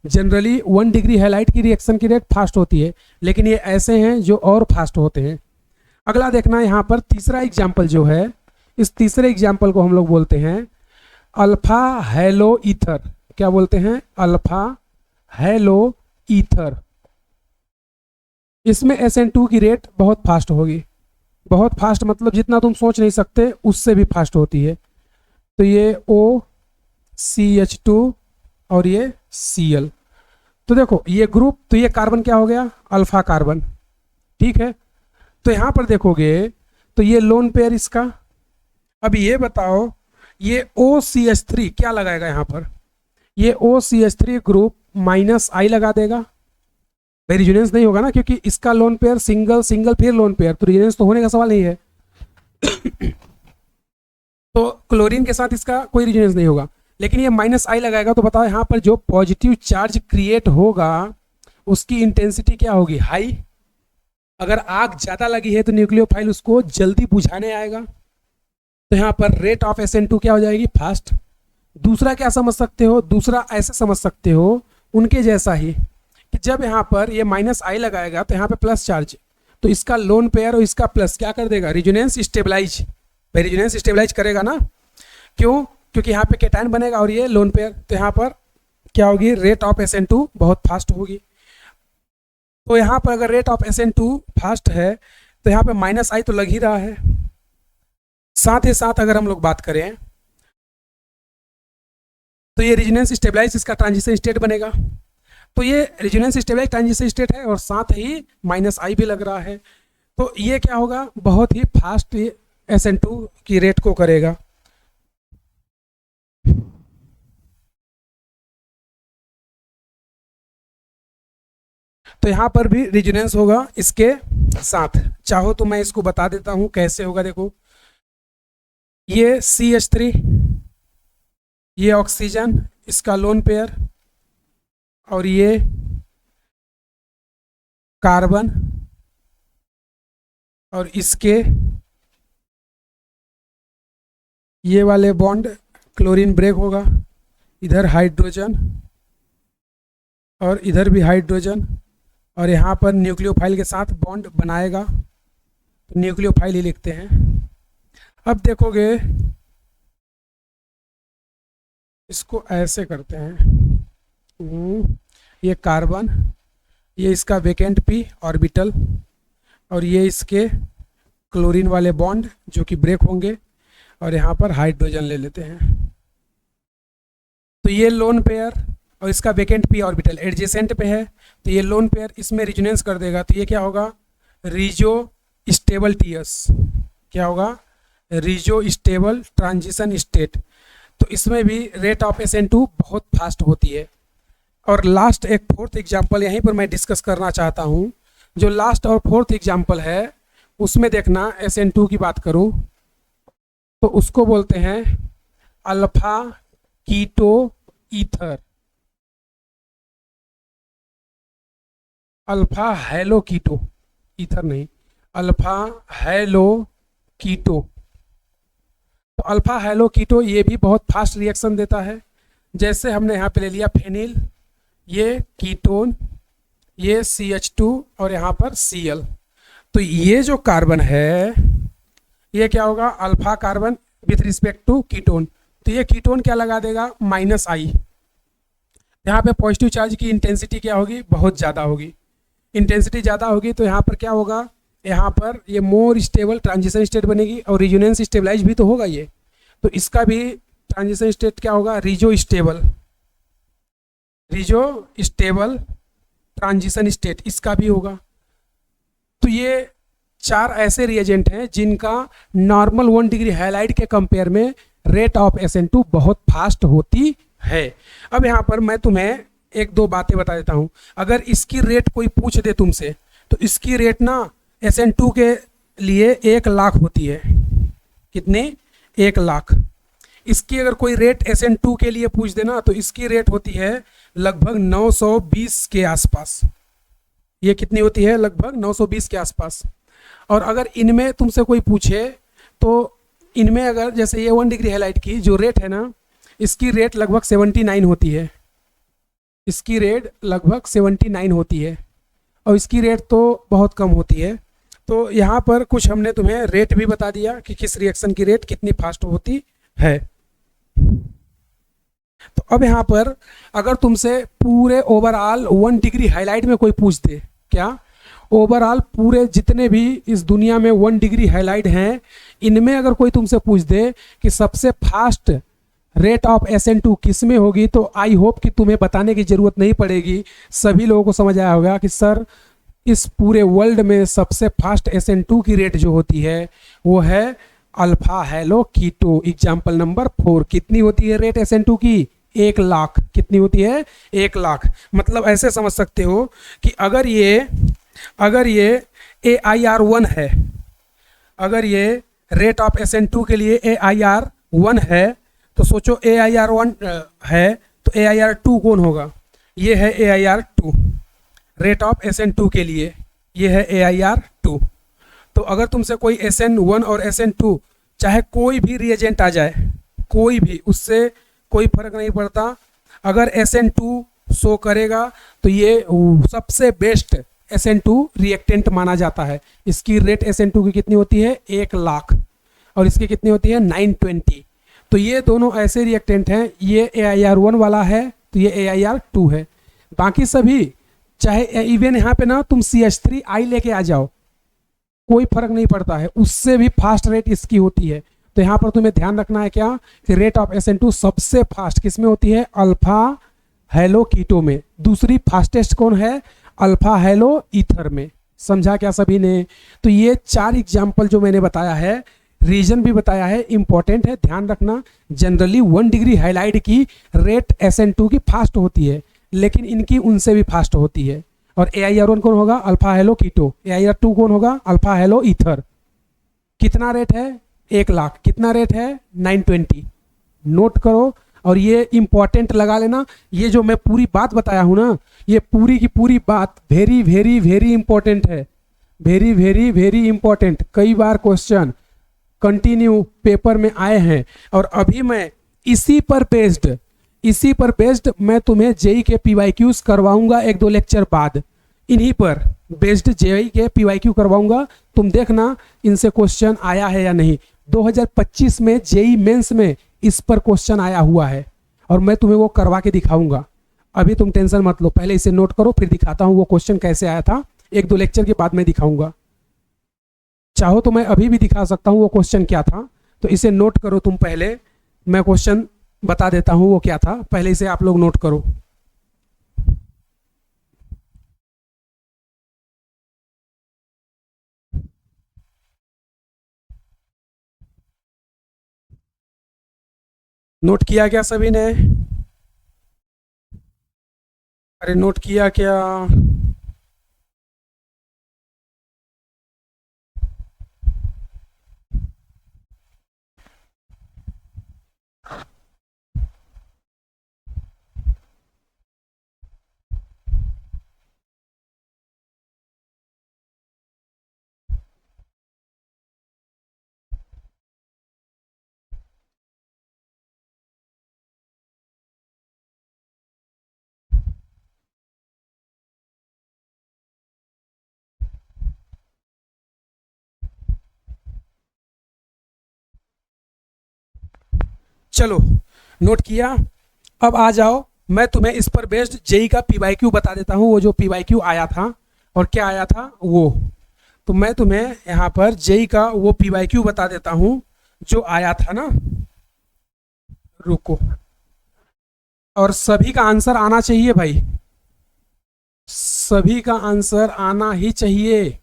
जनरली 1 डिग्री हैलाइड की रिएक्शन की रेट फास्ट होती है, लेकिन ये ऐसे हैं जो और फास्ट होते हैं। अगला देखना, यहाँ पर तीसरा एग्जाम्पल जो है, इस तीसरे एग्जाम्पल को हम लोग बोलते हैं अल्फा हेलो ईथर। क्या बोलते हैं, अल्फा हेलो ईथर। इसमें SN2 की रेट बहुत फास्ट होगी, बहुत फास्ट मतलब जितना तुम सोच नहीं सकते उससे भी फास्ट होती है। तो ये OCH2 और ये Cl। तो देखो ये ग्रुप, तो ये कार्बन क्या हो गया, अल्फा कार्बन। ठीक है, तो यहाँ पर देखोगे तो ये लोन पेयर इसका। अब ये बताओ, ये OCH3 क्या लगाएगा यहाँ पर, ये OCH3 ग्रुप -I लगा देगा। भाई रेजोनेंस नहीं होगा ना, क्योंकि इसका लोन पेयर सिंगल सिंगल फिर लोन पेयर, तो रेजोनेंस तो होने का सवाल नहीं है। तो क्लोरीन के साथ इसका कोई रेजोनेंस नहीं होगा, लेकिन ये -I लगाएगा। तो बताओ यहाँ पर जो पॉजिटिव चार्ज क्रिएट होगा उसकी इंटेंसिटी क्या होगी, हाई। अगर आग ज़्यादा लगी है तो न्यूक्लियोफाइल उसको जल्दी बुझाने आएगा, तो यहाँ पर रेट ऑफ SN2 क्या हो जाएगी, फास्ट। दूसरा क्या समझ सकते हो, दूसरा ऐसे समझ सकते हो उनके जैसा ही, कि जब यहाँ पर ये -I लगाएगा तो यहाँ पे प्लस चार्ज, तो इसका लोन पेयर और इसका प्लस क्या कर देगा, रेजोनेंस स्टेबलाइज। भाई रेजोनेंस स्टेबलाइज करेगा ना, क्यों, क्योंकि यहाँ पे केटायन बनेगा और ये लोन पेयर। तो यहाँ पर क्या होगी, रेट ऑफ SN2 बहुत फास्ट होगी। तो यहाँ पर अगर रेट ऑफ SN2 फास्ट है तो यहाँ पे -I तो लग ही रहा है। साथ ही साथ अगर हम लोग बात करें तो ये रेजोनेंस स्टेबलाइज इसका ट्रांजिशन स्टेट बनेगा। तो ये रेजोनेंस स्टेबलाइज ट्रांजिशन स्टेट है और साथ ही -I भी लग रहा है। तो ये क्या होगा, बहुत ही फास्ट SN2 की रेट को करेगा। तो यहाँ पर भी रेजोनेंस होगा इसके साथ। चाहो तो मैं इसको बता देता हूँ कैसे होगा। देखो ये CH3, ये ऑक्सीजन, इसका लोन पेयर, और ये कार्बन, और इसके ये वाले बॉन्ड क्लोरीन ब्रेक होगा, इधर हाइड्रोजन, और इधर भी हाइड्रोजन, और यहाँ पर न्यूक्लियोफाइल के साथ बॉन्ड बनाएगा, तो न्यूक्लियोफाइल ही लिखते हैं। अब देखोगे इसको ऐसे करते हैं, ये कार्बन, ये इसका वेकेंट पी ऑर्बिटल, और ये इसके क्लोरीन वाले बॉन्ड जो कि ब्रेक होंगे, और यहाँ पर हाइड्रोजन ले लेते हैं। तो ये लोन पेयर और इसका वेकेंट पी ऑर्बिटल एडजेसेंट पे है, तो ये लोन पेयर इसमें रिजोनेंस कर देगा, तो ये क्या होगा, रिजो स्टेबल टीएस। क्या होगा, रिजो स्टेबल ट्रांजिशन स्टेट। तो इसमें भी रेट ऑफ SN2 बहुत फास्ट होती है। और लास्ट एक फोर्थ एग्जाम्पल यहीं पर मैं डिस्कस करना चाहता हूँ। जो लास्ट और फोर्थ एग्जाम्पल है उसमें देखना, SN2 की बात करूँ तो उसको बोलते हैं alpha keto ether, alpha halo keto, ether नहीं, अल्फा हेलो कीटो। तो अल्फा हेलो कीटो ये भी बहुत फास्ट रिएक्शन देता है। जैसे हमने यहाँ पे ले लिया फेनिल, ये कीटोन, ये CH2 और यहाँ पर Cl। तो ये जो कार्बन है ये क्या होगा, alpha carbon with respect to ketone. तो ये कीटोन क्या लगा देगा, -I। यहाँ पे पॉजिटिव चार्ज की इंटेंसिटी क्या होगी, बहुत ज़्यादा होगी। इंटेंसिटी ज़्यादा होगी तो यहाँ पर क्या होगा, यहाँ पर ये मोर स्टेबल ट्रांजिशन स्टेट बनेगी, और रिजोनेंस स्टेबलाइज भी तो होगा ये, तो इसका भी ट्रांजिशन स्टेट क्या होगा, Rijo stable, Rijo stable transition state इसका भी होगा। तो ये 4 ऐसे रिएजेंट हैं जिनका नॉर्मल 1 डिग्री हाइलाइट के कंपेयर में रेट ऑफ SN2 बहुत फास्ट होती है। अब यहाँ पर मैं तुम्हें 1-2 बातें बता देता हूँ। अगर इसकी रेट कोई पूछ दे तुमसे, तो इसकी रेट ना SN2 के लिए 1 लाख होती है। कितने, 1 लाख। इसकी अगर कोई रेट SN2 के लिए पूछ देना तो इसकी रेट होती है लगभग 920 के आसपास। ये कितनी होती है, लगभग 920 के आसपास। और अगर इनमें तुमसे कोई पूछे तो इनमें अगर जैसे ये 1 डिग्री हाइलाइट की जो रेट है ना, इसकी रेट लगभग 79 होती है। इसकी रेट लगभग 79 होती है, और इसकी रेट तो बहुत कम होती है। तो यहाँ पर कुछ हमने तुम्हें रेट भी बता दिया कि किस रिएक्शन की रेट कितनी फास्ट होती है। तो अब यहाँ पर अगर तुमसे पूरे ओवरऑल 1 डिग्री हाइलाइट में कोई पूछ दे, क्या ओवरऑल पूरे जितने भी इस दुनिया में 1 डिग्री हाइलाइट हैं, इनमें अगर कोई तुमसे पूछ दे कि सबसे फास्ट रेट ऑफ SN2 किस में होगी, तो आई होप कि तुम्हें बताने की ज़रूरत नहीं पड़ेगी। सभी लोगों को समझ आया होगा कि सर इस पूरे वर्ल्ड में सबसे फास्ट SN2 की रेट जो होती है वो है alpha halo keto. Example number 4। कितनी होती है रेट SN2 की, 1 लाख। कितनी होती है, 1 लाख। मतलब ऐसे समझ सकते हो कि अगर ये AIR1 है, अगर ये रेट ऑफ SN2 के लिए AIR1 है, तो सोचो AIR1 है तो AIR2 कौन होगा, ये है AIR2 रेट ऑफ SN2 के लिए, ये है AIR2। तो अगर तुमसे कोई SN1 और SN2 चाहे कोई भी रिएजेंट आ जाए, कोई भी, उससे कोई फर्क नहीं पड़ता, अगर SN2 शो करेगा तो ये सबसे बेस्ट SN2 रिएक्टेंट माना जाता है। इसकी रेट SN2 की कितनी होती है, 1 लाख, और इसकी कितनी होती है, 920। तो ये दोनों ऐसे रिएक्टेंट हैं, ये AIR1 वाला है तो ये AIR2 है। बाकी सभी चाहे इवन यहाँ पे ना तुम CH3I लेके आ जाओ, कोई फर्क नहीं पड़ता है, उससे भी फास्ट रेट इसकी होती है। तो यहाँ पर तुम्हें ध्यान रखना है क्या कि रेट ऑफ SN2 सबसे फास्ट किस में होती है, अल्फा हेलो कीटो में। दूसरी फास्टेस्ट कौन है, अल्फा हेलो ईथर में। समझा क्या सभी ने? तो ये 4 एग्जाम्पल जो मैंने बताया है, रीजन भी बताया है, इंपॉर्टेंट है, ध्यान रखना। जनरली 1 डिग्री हाइलाइट की रेट SN2 की फास्ट होती है, लेकिन इनकी उनसे भी फास्ट होती है। और AIR1 कौन होगा, अल्फा हेलो कीटो। AIR2 कौन होगा, अल्फा हेलो ईथर। कितना रेट है, 1 लाख। कितना रेट है, 920। नोट करो और ये इंपॉर्टेंट लगा लेना। ये जो मैं पूरी बात बताया हूं ना, ये पूरी की पूरी बात वेरी वेरी वेरी इंपॉर्टेंट है, वेरी वेरी वेरी इंपॉर्टेंट। कई बार क्वेश्चन कंटिन्यू पेपर में आए हैं, और अभी मैं इसी पर बेस्ड इसी पर बेस्ड मैं तुम्हें जेई के पीवाईक्यूज करवाऊंगा एक दो लेक्चर बाद, इन्हीं पर बेस्ड जेई के पीवाईक्यू करवाऊंगा। तुम देखना इनसे क्वेश्चन आया है या नहीं। 2025 में जेई मेंस में इस पर क्वेश्चन आया हुआ है और मैं तुम्हें वो करवा के दिखाऊंगा। अभी तुम टेंशन मत लो, पहले इसे नोट करो, फिर दिखाता हूँ वो क्वेश्चन कैसे आया था। एक दो लेक्चर के बाद मैं दिखाऊंगा, चाहो तो मैं अभी भी दिखा सकता हूँ वो क्वेश्चन क्या था। तो इसे नोट करो तुम पहले, मैं क्वेश्चन बता देता हूँ वो क्या था, पहले इसे आप लोग नोट करो। नोट किया क्या सभी ने? अरे नोट किया क्या? चलो नोट किया। अब आ जाओ, मैं तुम्हें इस पर बेस्ड जेई का पीवाईक्यू बता देता हूँ। वो जो पीवाईक्यू आया था और क्या आया था वो, तो मैं तुम्हें यहाँ पर जेई का वो पीवाईक्यू बता देता हूँ जो आया था ना। रुको, और सभी का आंसर आना चाहिए भाई, सभी का आंसर आना ही चाहिए।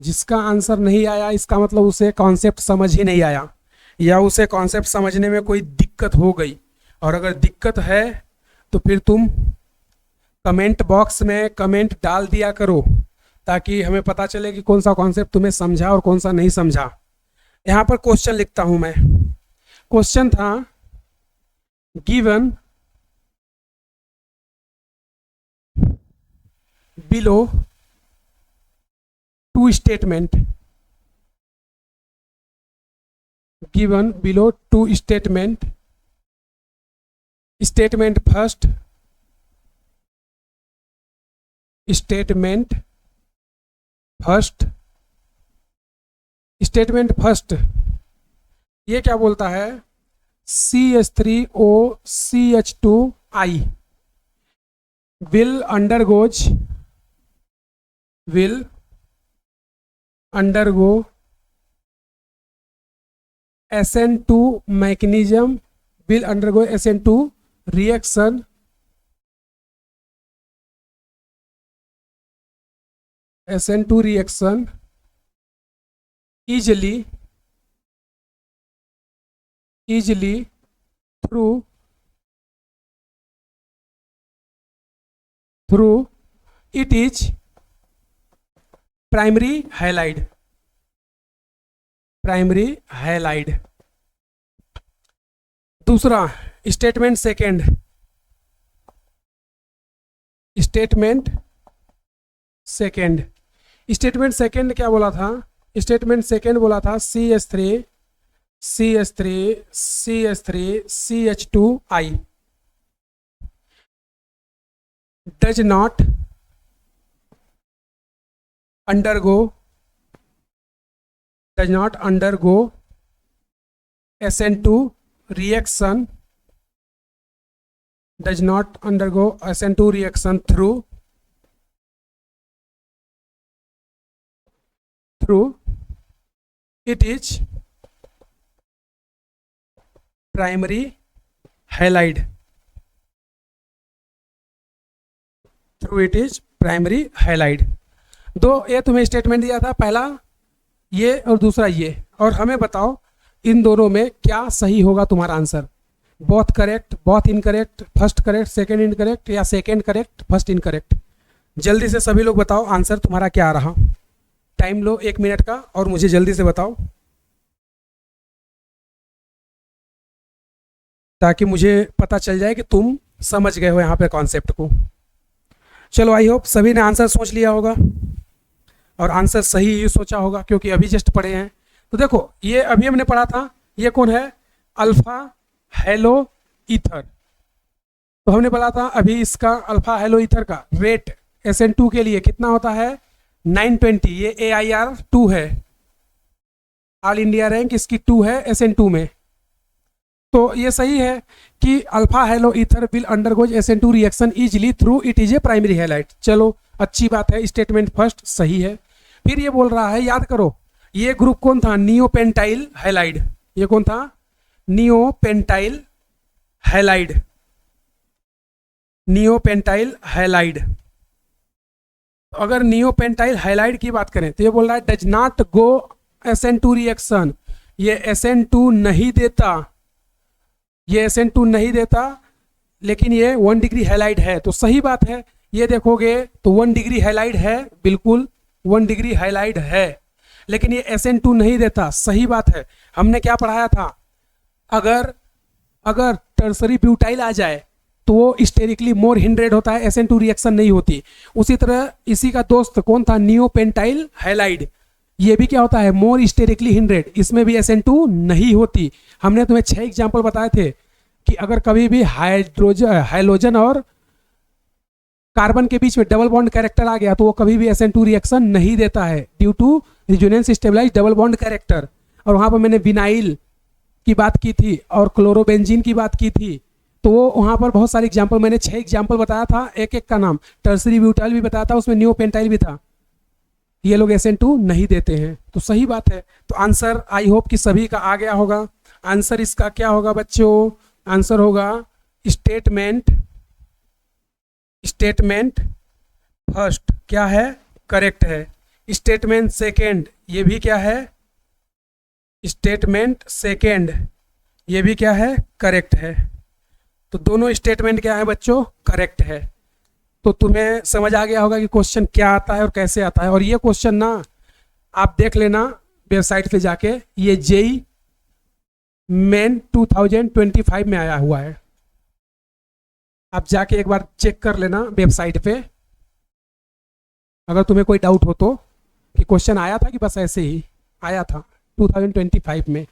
जिसका आंसर नहीं आया इसका मतलब उसे कॉन्सेप्ट समझ ही नहीं आया, या उसे कॉन्सेप्ट समझने में कोई दिक्कत हो गई। और अगर दिक्कत है तो फिर तुम कमेंट बॉक्स में कमेंट डाल दिया करो, ताकि हमें पता चले कि कौन सा कॉन्सेप्ट तुम्हें समझा और कौन सा नहीं समझा। यहाँ पर क्वेश्चन लिखता हूं मैं। क्वेश्चन था given below two statement, given below two statement, statement first, statement first, statement first ये क्या बोलता है? CH3OCH2I will undergo SN2 mechanism, will undergo SN2 reaction, SN2 reaction easily through it is primary halide, primary halide. दूसरा statement second, statement second क्या बोला था? Statement second बोला था CH3CH2I does not undergo SN2 reaction, through it is primary halide, दो ये तुम्हें statement दिया था, पहला ये और दूसरा ये, और हमें बताओ इन दोनों में क्या सही होगा तुम्हारा answer. Both correct, both incorrect, first correct, second incorrect, या सेकंड करेक्ट फर्स्ट इनकरेक्ट। जल्दी से सभी लोग बताओ आंसर तुम्हारा क्या आ रहा। टाइम लो 1 मिनट का और मुझे जल्दी से बताओ, ताकि मुझे पता चल जाए कि तुम समझ गए हो यहाँ पे कॉन्सेप्ट को। चलो आई होप सभी ने आंसर सोच लिया होगा और आंसर सही ही सोचा होगा, क्योंकि अभी जस्ट पढ़े हैं। तो देखो ये अभी हमने पढ़ा था, ये कौन है? Alpha hello ether. तो हमने बोला था अभी इसका अल्फा हेलो ईथर का रेट SN2 के लिए कितना होता है 920। ये AIR2 है, ऑल इंडिया रैंक इसकी 2 है SN2 में। तो ये सही है कि alpha hello ether will undergoes SN2 reaction easily through it is a primary halide. चलो अच्छी बात है, स्टेटमेंट फर्स्ट सही है। फिर ये बोल रहा है, याद करो ये ग्रुप कौन था, नियोपेंटाइल हैलाइड। ये कौन था, नियोपेंटाइल हैलाइड, नियोपेंटाइल हैलाइड। अगर नियोपेंटाइल हैलाइड की बात करें तो ये बोल रहा है does not go SN2 reaction, ये SN2 नहीं देता, ये SN2 नहीं देता, लेकिन ये 1 डिग्री हैलाइड है। तो सही बात है, ये देखोगे तो 1 डिग्री हैलाइड है, बिल्कुल 1 डिग्री हैलाइड है, लेकिन ये SN2 नहीं देता। सही बात है, हमने क्या पढ़ाया था, अगर टर्सरी ब्यूटाइल आ जाए तो वो स्टेरिकली मोर हिंड्रेड होता है, SN2 रिएक्शन नहीं होती। उसी तरह इसी का दोस्त कौन था, नियोपेंटाइल हैलाइड, ये भी क्या होता है, मोर स्टेरिकली हिंड्रेड, इसमें भी SN2 नहीं होती। हमने तुम्हें 6 एग्जाम्पल बताए थे कि अगर कभी भी हाइड्रोजन और कार्बन के बीच में डबल बॉन्ड कैरेक्टर आ गया तो वो कभी भी SN2 रिएक्शन नहीं देता है due to resonance stabilize double bond character. और वहां पर मैंने विनाइल की बात की थी और क्लोरोबेंजीन की बात की थी, तो वहां पर बहुत सारे एग्जाम्पल, मैंने 6 एग्जाम्पल बताया था, एक एक का नाम, टर्सरी ब्यूटाइल भी बताया था, उसमें नियोपेंटाइल भी था। ये लोग SN2 नहीं देते हैं, तो सही बात है। तो आंसर आई होप कि सभी का आ गया होगा। आंसर इसका क्या होगा बच्चों, आंसर होगा स्टेटमेंट, स्टेटमेंट फर्स्ट क्या है, करेक्ट है। स्टेटमेंट सेकेंड ये भी क्या है, स्टेटमेंट सेकेंड ये भी क्या है, करेक्ट है। तो दोनों स्टेटमेंट क्या है बच्चों, करेक्ट है। तो तुम्हें समझ आ गया होगा कि क्वेश्चन क्या आता है और कैसे आता है। और ये क्वेश्चन ना आप देख लेना वेबसाइट पे जाके, ये JEE मेन 2025 में आया हुआ है, आप जाके एक बार चेक कर लेना वेबसाइट पे, अगर तुम्हें कोई डाउट हो तो, कि क्वेश्चन आया था कि बस ऐसे ही आया था 2025 में।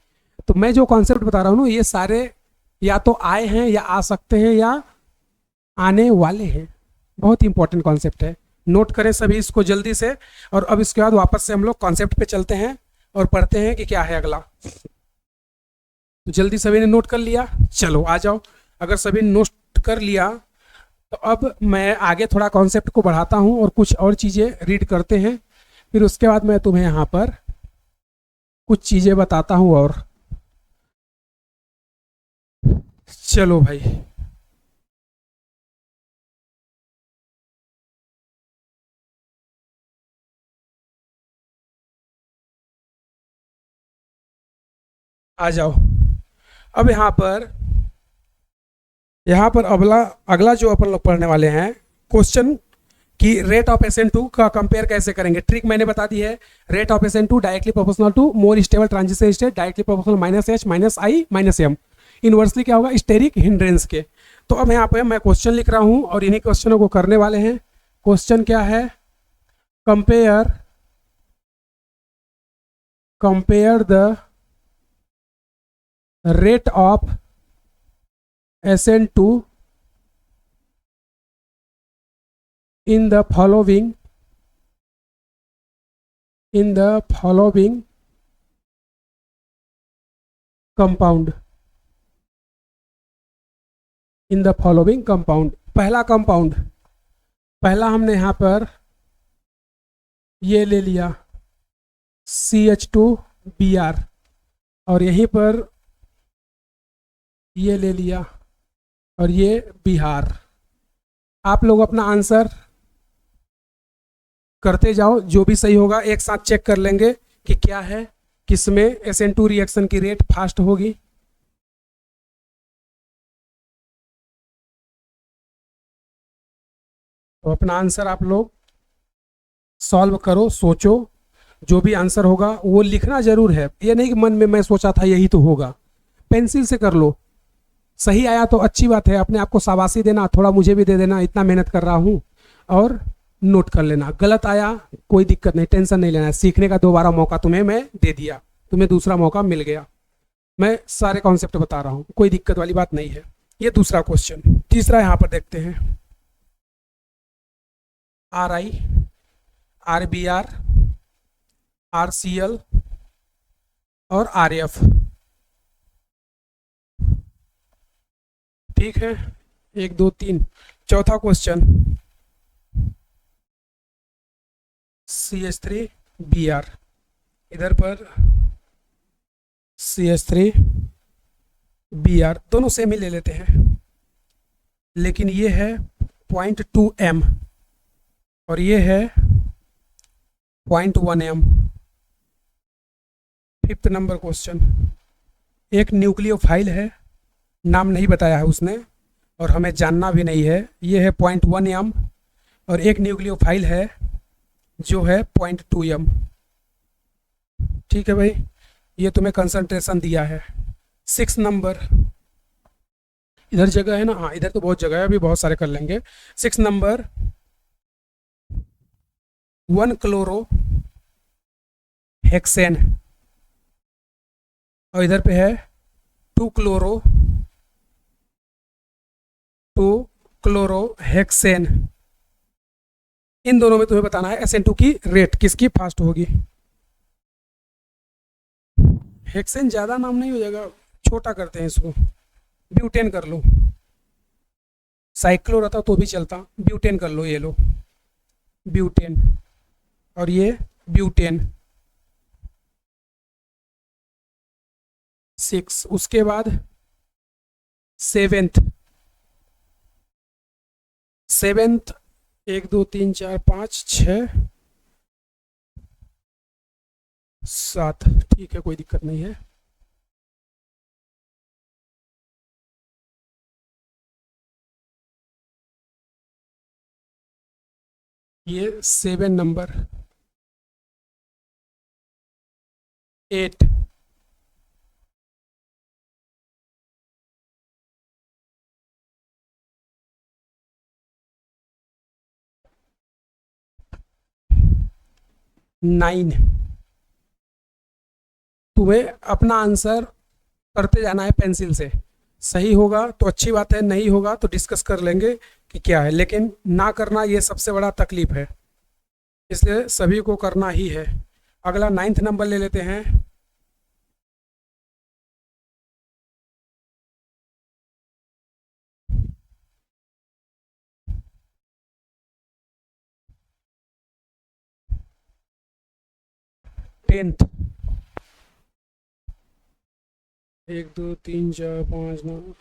तो मैं जो कॉन्सेप्ट बता रहा हूँ ना, ये सारे या तो आए हैं या आ सकते हैं या आने वाले हैं। बहुत ही इंपॉर्टेंट कॉन्सेप्ट है, नोट करें सभी इसको जल्दी से। और अब इसके बाद वापस से हम लोग कॉन्सेप्ट पे चलते हैं और पढ़ते हैं कि क्या है अगला। तो जल्दी सभी ने नोट कर लिया, चलो आ जाओ। अगर सभी ने नोट कर लिया तो अब मैं आगे थोड़ा कॉन्सेप्ट को बढ़ाता हूँ और कुछ और चीज़ें रीड करते हैं, फिर उसके बाद मैं तुम्हें यहाँ पर कुछ चीज़ें बताता हूँ। और चलो भाई, आ जाओ। अब यहाँ पर अगला जो अपन लोग पढ़ने वाले हैं क्वेश्चन कि रेट ऑफ SN2 का कंपेयर कैसे करेंगे। ट्रिक मैंने बता दी है, rate of SN2 directly proportional to more stable transition state, directly proportional -H -I -M, inversely क्या होगा, स्टेरिक हिंड्रेंस के। तो अब यहाँ पे मैं क्वेश्चन लिख रहा हूँ और इन्हीं क्वेश्चनों को करने वाले हैं। क्वेश्चन क्या है, compare the rate of SN2 in the following compound, पहला कंपाउंड, पहला हमने यहाँ पर ये ले लिया CH2Br और यहीं पर ये ले लिया और ये बिहार। आप लोग अपना आंसर करते जाओ, जो भी सही होगा एक साथ चेक कर लेंगे कि क्या है, किसमें SN2 रिएक्शन की रेट फास्ट होगी। तो अपना आंसर आप लोग सॉल्व करो, सोचो, जो भी आंसर होगा वो लिखना जरूर है। ये नहीं कि मन में मैं सोचा था यही तो होगा, पेंसिल से कर लो। सही आया तो अच्छी बात है, अपने आप को शाबाशी देना, थोड़ा मुझे भी दे देना, इतना मेहनत कर रहा हूँ, और नोट कर लेना। गलत आया कोई दिक्कत नहीं, टेंशन नहीं लेना, सीखने का दोबारा मौका तुम्हें मैं दे दिया, तुम्हें दूसरा मौका मिल गया। मैं सारे कॉन्सेप्ट बता रहा हूँ, कोई दिक्कत वाली बात नहीं है। ये दूसरा क्वेश्चन। तीसरा यहाँ पर देखते हैं, RI, RBR, RCL और RF। ठीक है, 1 2 3। चौथा क्वेश्चन, CH3Br, इधर पर CH3Br, दोनों सेम ही ले लेते हैं, लेकिन ये है 0.2 m और ये है 0.1 m। फिफ्थ नंबर क्वेश्चन, एक न्यूक्लियोफाइल है, नाम नहीं बताया है उसने और हमें जानना भी नहीं है, ये है 0.1 m और एक न्यूक्लियोफाइल है जो है 0.2 m। ठीक है भाई, ये तुम्हें कंसंट्रेशन दिया है। 6 नंबर, इधर जगह है ना, हाँ इधर तो बहुत जगह है, अभी बहुत सारे कर लेंगे। 6 नंबर, 1 क्लोरो हेक्सेन और इधर पे है 2 क्लोरो हेक्सेन। इन दोनों में तुम्हें बताना है SN2 की रेट किसकी फास्ट होगी। हेक्सेन ज़्यादा नाम नहीं हो जाएगा, छोटा करते हैं इसको, ब्यूटेन कर लो। साइक्लो रहता तो भी चलता, ब्यूटेन कर लो, ये लो ब्यूटेन और ये ब्यूटेन। 6, उसके बाद 7th 1 2 3 4 5 6 7। ठीक है, कोई दिक्कत नहीं है। ये 7 नंबर, 8, नाइन। तुम्हें अपना आंसर करते जाना है पेंसिल से, सही होगा तो अच्छी बात है, नहीं होगा तो डिस्कस कर लेंगे कि क्या है, लेकिन ना करना ये सबसे बड़ा तकलीफ है, इसलिए सभी को करना ही है। अगला 9th नंबर ले लेते हैं, टेंथ। 1 2 3 4 5 9,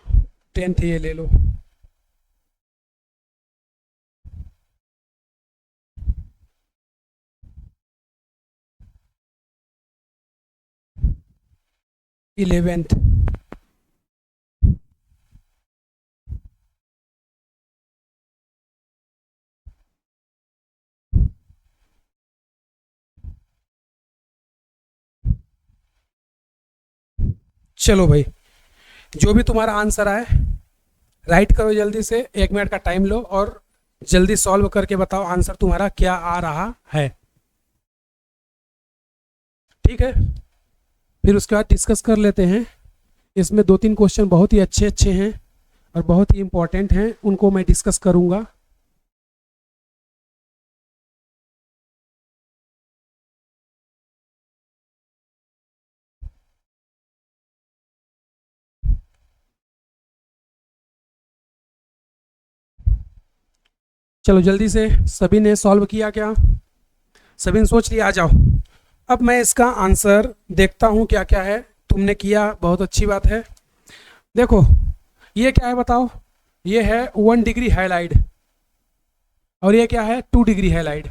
10th ये ले लो। इलेवेंथ, चलो भाई, जो भी तुम्हारा आंसर आए राइट करो जल्दी से, 1 मिनट का टाइम लो और जल्दी सॉल्व करके बताओ आंसर तुम्हारा क्या आ रहा है। ठीक है, फिर उसके बाद डिस्कस कर लेते हैं। इसमें 2-3 क्वेश्चन बहुत ही अच्छे अच्छे हैं और बहुत ही इंपॉर्टेंट हैं, उनको मैं डिस्कस करूंगा। चलो जल्दी से, सभी ने सॉल्व किया क्या? सभी ने सोच लिया? आ जाओ, अब मैं इसका आंसर देखता हूँ क्या क्या है। तुमने किया, बहुत अच्छी बात है। देखो ये क्या है बताओ, ये है 1 डिग्री हाइलाइट और ये क्या है 2 डिग्री हाइलाइट।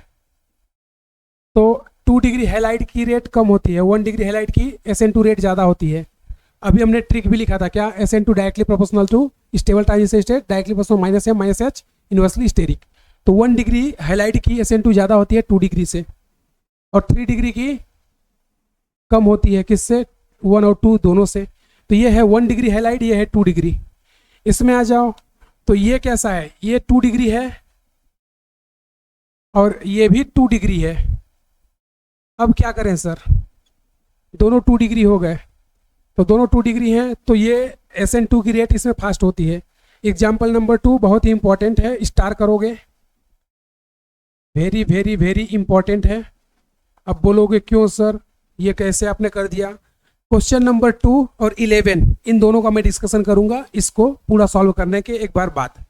तो 2 डिग्री हाइलाइट की रेट कम होती है, 1 डिग्री हाइलाइट की SN2 रेट ज़्यादा होती है। अभी हमने ट्रिक भी लिखा था क्या, SN2 directly proportional to stable transition state, directly proportional -m-h inversely steric. तो 1 डिग्री हाइलाइट की SN2 ज़्यादा होती है 2 डिग्री से, और 3 डिग्री की कम होती है किससे, 1 और 2 दोनों से। तो ये है 1 डिग्री हाइलाइट, ये है 2 डिग्री। इसमें आ जाओ, तो ये कैसा है, ये 2 डिग्री है और ये भी 2 डिग्री है। अब क्या करें सर, दोनों 2 डिग्री हो गए, तो दोनों 2 डिग्री हैं, तो ये SN2 की रेट इसमें फास्ट होती है। एग्जाम्पल नंबर 2 बहुत ही इंपॉर्टेंट है, स्टार करोगे, वेरी वेरी वेरी इंपॉर्टेंट है। अब बोलोगे क्यों सर, ये कैसे आपने कर दिया। क्वेश्चन नंबर 2 और 11 इन दोनों का मैं डिस्कशन करूंगा इसको पूरा सॉल्व करने के एक बार बाद,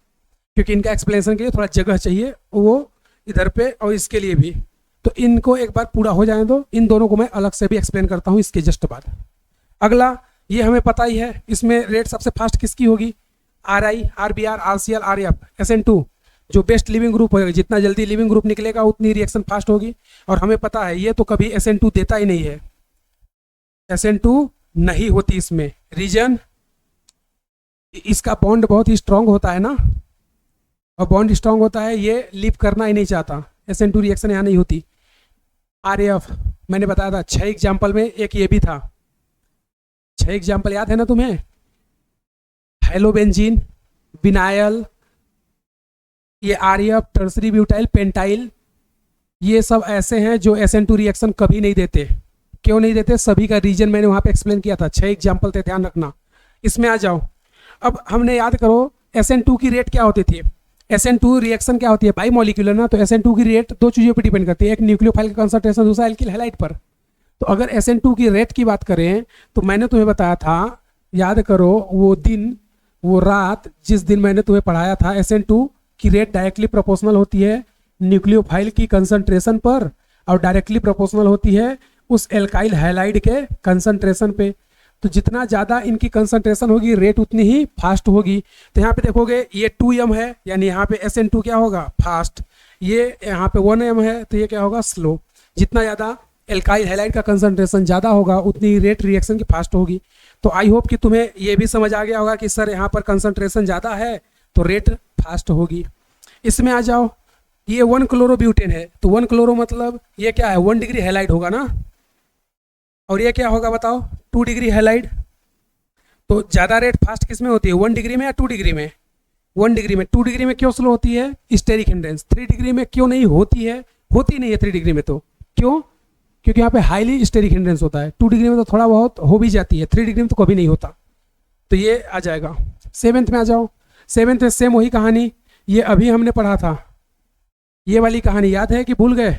क्योंकि इनका एक्सप्लेनेशन के लिए थोड़ा जगह चाहिए, वो इधर पे और इसके लिए भी। तो इनको एक बार पूरा हो जाने दो, इन दोनों को मैं अलग से भी एक्सप्लेन करता हूँ इसके जस्ट बाद। अगला, ये हमें पता ही है, इसमें रेट सबसे फास्ट किसकी होगी, R I, R B R, R C L, R F, S N two, जो बेस्ट लिविंग ग्रुप होगा, जितना जल्दी लिविंग ग्रुप निकलेगा उतनी रिएक्शन फास्ट होगी। और हमें पता है ये तो कभी एस एन टू देता ही नहीं है, एस एन टू नहीं होती इसमें। रीजन, इसका बॉन्ड बहुत ही स्ट्रांग होता है ना, और बॉन्ड स्ट्रांग होता है, ये लीव करना ही नहीं चाहता, एस एन टू रिएक्शन यहाँ नहीं होती। आर एफ मैंने बताया था 6 एग्जाम्पल में एक ये भी था, 6 एग्जाम्पल याद है ना तुम्हें, हेलोबेंजीन, विनाइल, ये R F, tertiary butyl, pentyl, ये सब ऐसे हैं जो एस एन टू रिएक्शन कभी नहीं देते। क्यों नहीं देते, सभी का रीजन मैंने वहाँ पे एक्सप्लेन किया था, 6 एग्जाम्पल थे, ध्यान रखना। इसमें आ जाओ, अब हमने याद करो एस एन टू की रेट क्या होती थी। एस एन टू रिएक्शन क्या होती है, बाई मॉलिक्यूलर ना, तो एस एन टू की रेट 2 चीज़ों पर डिपेंड करती है, एक न्यूक्लियोफाइल का कंसंट्रेशन, दूसरा एल्किल हैलाइड पर। तो अगर एस एन टू की रेट की बात करें तो मैंने तुम्हें बताया था, याद करो वो दिन वो रात जिस दिन मैंने तुम्हें पढ़ाया था, एस एन टू की रेट डायरेक्टली प्रोपोर्शनल होती है न्यूक्लियोफाइल की कंसंट्रेशन पर, और डायरेक्टली प्रोपोर्शनल होती है उस एल्काइल हैलाइड के कंसंट्रेशन पे। तो जितना ज़्यादा इनकी कंसंट्रेशन होगी रेट उतनी ही फास्ट होगी। तो यहाँ पे देखोगे ये 2m है, यानी यहाँ पे SN2 क्या होगा, फास्ट। ये यहाँ पे 1m है तो ये क्या होगा, स्लो। जितना ज़्यादा एल्काइल हैलाइड का कंसंट्रेशन ज़्यादा होगा उतनी रेट रिएक्शन की फास्ट होगी। तो आई होप कि तुम्हें ये भी समझ आ गया होगा कि सर यहाँ पर कंसंट्रेशन ज़्यादा है तो रेट फास्ट होगी। इसमें आ जाओ, ये 1 क्लोरोब्यूटेन है, तो 1 क्लोरो मतलब ये क्या है, 1 डिग्री हैलाइड होगा ना, और ये क्या होगा बताओ, 2 डिग्री हैलाइड। तो ज़्यादा रेट फास्ट किस में होती है, 1 डिग्री में या 2 डिग्री में, 1 डिग्री में। 2 डिग्री में क्यों स्लो होती है, स्टेरिक हिंड्रेंस। 3 डिग्री में क्यों नहीं होती है, होती नहीं है 3 डिग्री में, तो क्यों, क्योंकि यहाँ पे हाईली स्टेरिक हिंड्रेंस होता है। 2 डिग्री में तो थोड़ा बहुत हो भी जाती है, 3 डिग्री में तो कभी नहीं होता। तो ये आ जाएगा। 7th में आ जाओ, 7th में सेम वही कहानी, ये अभी हमने पढ़ा था, ये वाली कहानी याद है कि भूल गए।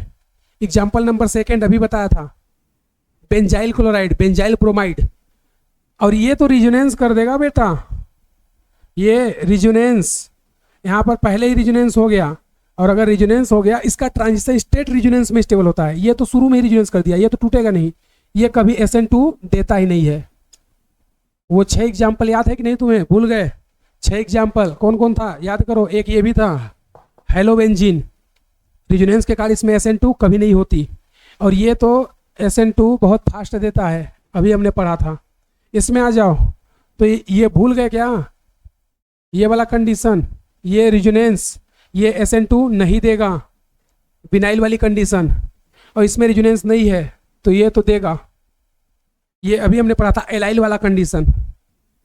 एग्जाम्पल नंबर 2 अभी बताया था, बेंजाइल क्लोराइड, बेंजाइल ब्रोमाइड, और ये तो रिजोनेंस कर देगा बेटा, ये रिजोनेंस, यहाँ पर पहले ही रिजोनेंस हो गया, और अगर रिजोनेंस हो गया इसका ट्रांजिशन स्टेट रिजोनेंस में स्टेबल होता है। ये तो शुरू में ही रिजोनेंस कर दिया, ये तो टूटेगा नहीं, ये कभी SN2 देता ही नहीं है। वो 6 एग्जाम्पल याद है कि नहीं तुम्हें, भूल गए। 6 एग्जाम्पल कौन कौन था याद करो, एक ये भी था हेलोबेंजीन, रिजोनेंस के कारण इसमें SN2 कभी नहीं होती, और ये तो SN2 बहुत फास्ट देता है, अभी हमने पढ़ा था। इसमें आ जाओ, तो ये भूल गए क्या, ये वाला कंडीशन, ये रिजोनेंस, ये SN2 नहीं देगा, विनाइल वाली कंडीशन, और इसमें रिजोनेंस नहीं है तो ये तो देगा। ये अभी हमने पढ़ा था एलाइल वाला कंडीशन,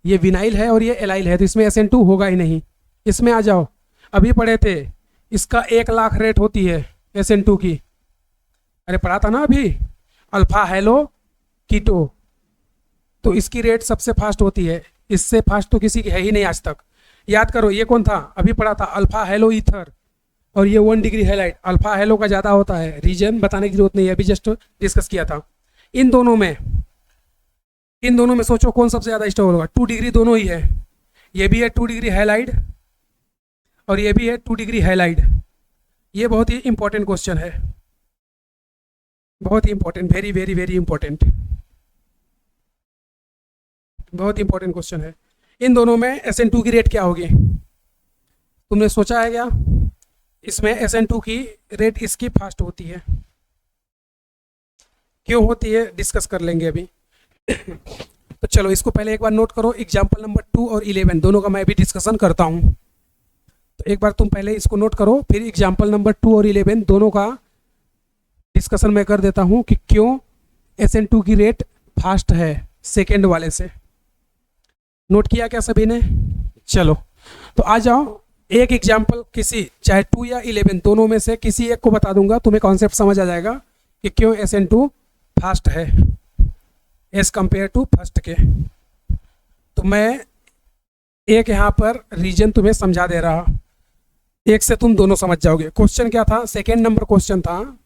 ये विनाइल है और ये एलाइल है, तो इसमें SN2 होगा ही नहीं। इसमें आ जाओ, अभी पढ़े थे, इसका 1 लाख रेट होती है SN2 की, अरे पढ़ा था ना अभी, अल्फा हेलो कीटो, तो इसकी रेट सबसे फास्ट होती है, इससे फास्ट तो किसी की है ही नहीं आज तक। याद करो ये कौन था, अभी पढ़ा था अल्फा हेलो ईथर, और ये 1 डिग्री हैलाइड, अल्फा हेलो का ज़्यादा होता है, रीजन बताने की जरूरत नहीं है, अभी जस्ट डिस्कस किया था। इन दोनों में सोचो कौन सबसे ज़्यादा स्टेबल होगा। 2 डिग्री दोनों ही है, ये भी है 2 डिग्री हैलाइड और ये भी है 2 डिग्री हैलाइड। ये बहुत ही इंपॉर्टेंट क्वेश्चन है, बहुत ही important, very very very important, बहुत इंपॉर्टेंट क्वेश्चन है। इन दोनों में SN2 की रेट क्या होगी, तुमने सोचा है क्या? इसमें SN2 की रेट इसकी फास्ट होती है, क्यों होती है डिस्कस कर लेंगे अभी। तो चलो इसको पहले एक बार नोट करो, एग्जाम्पल नंबर 2 और 11 दोनों का मैं भी डिस्कशन करता हूँ। तो एक बार तुम पहले इसको नोट करो, फिर एग्जाम्पल नंबर 2 और 11 दोनों का डिस्कशन मैं कर देता हूँ कि क्यों SN2 की रेट फास्ट है सेकेंड वाले से। नोट किया क्या सभी ने? चलो तो आ जाओ, एक एग्जाम्पल किसी चाहे 2 या 11 दोनों में से किसी एक को बता दूंगा, तुम्हें कॉन्सेप्ट समझ आ जाएगा कि क्यों SN2 फास्ट है एज कंपेयर टू फर्स्ट के। तो मैं एक यहाँ पर रीजन तुम्हें समझा दे रहा, एक से तुम दोनों समझ जाओगे। क्वेश्चन क्या था, सेकेंड नंबर क्वेश्चन था,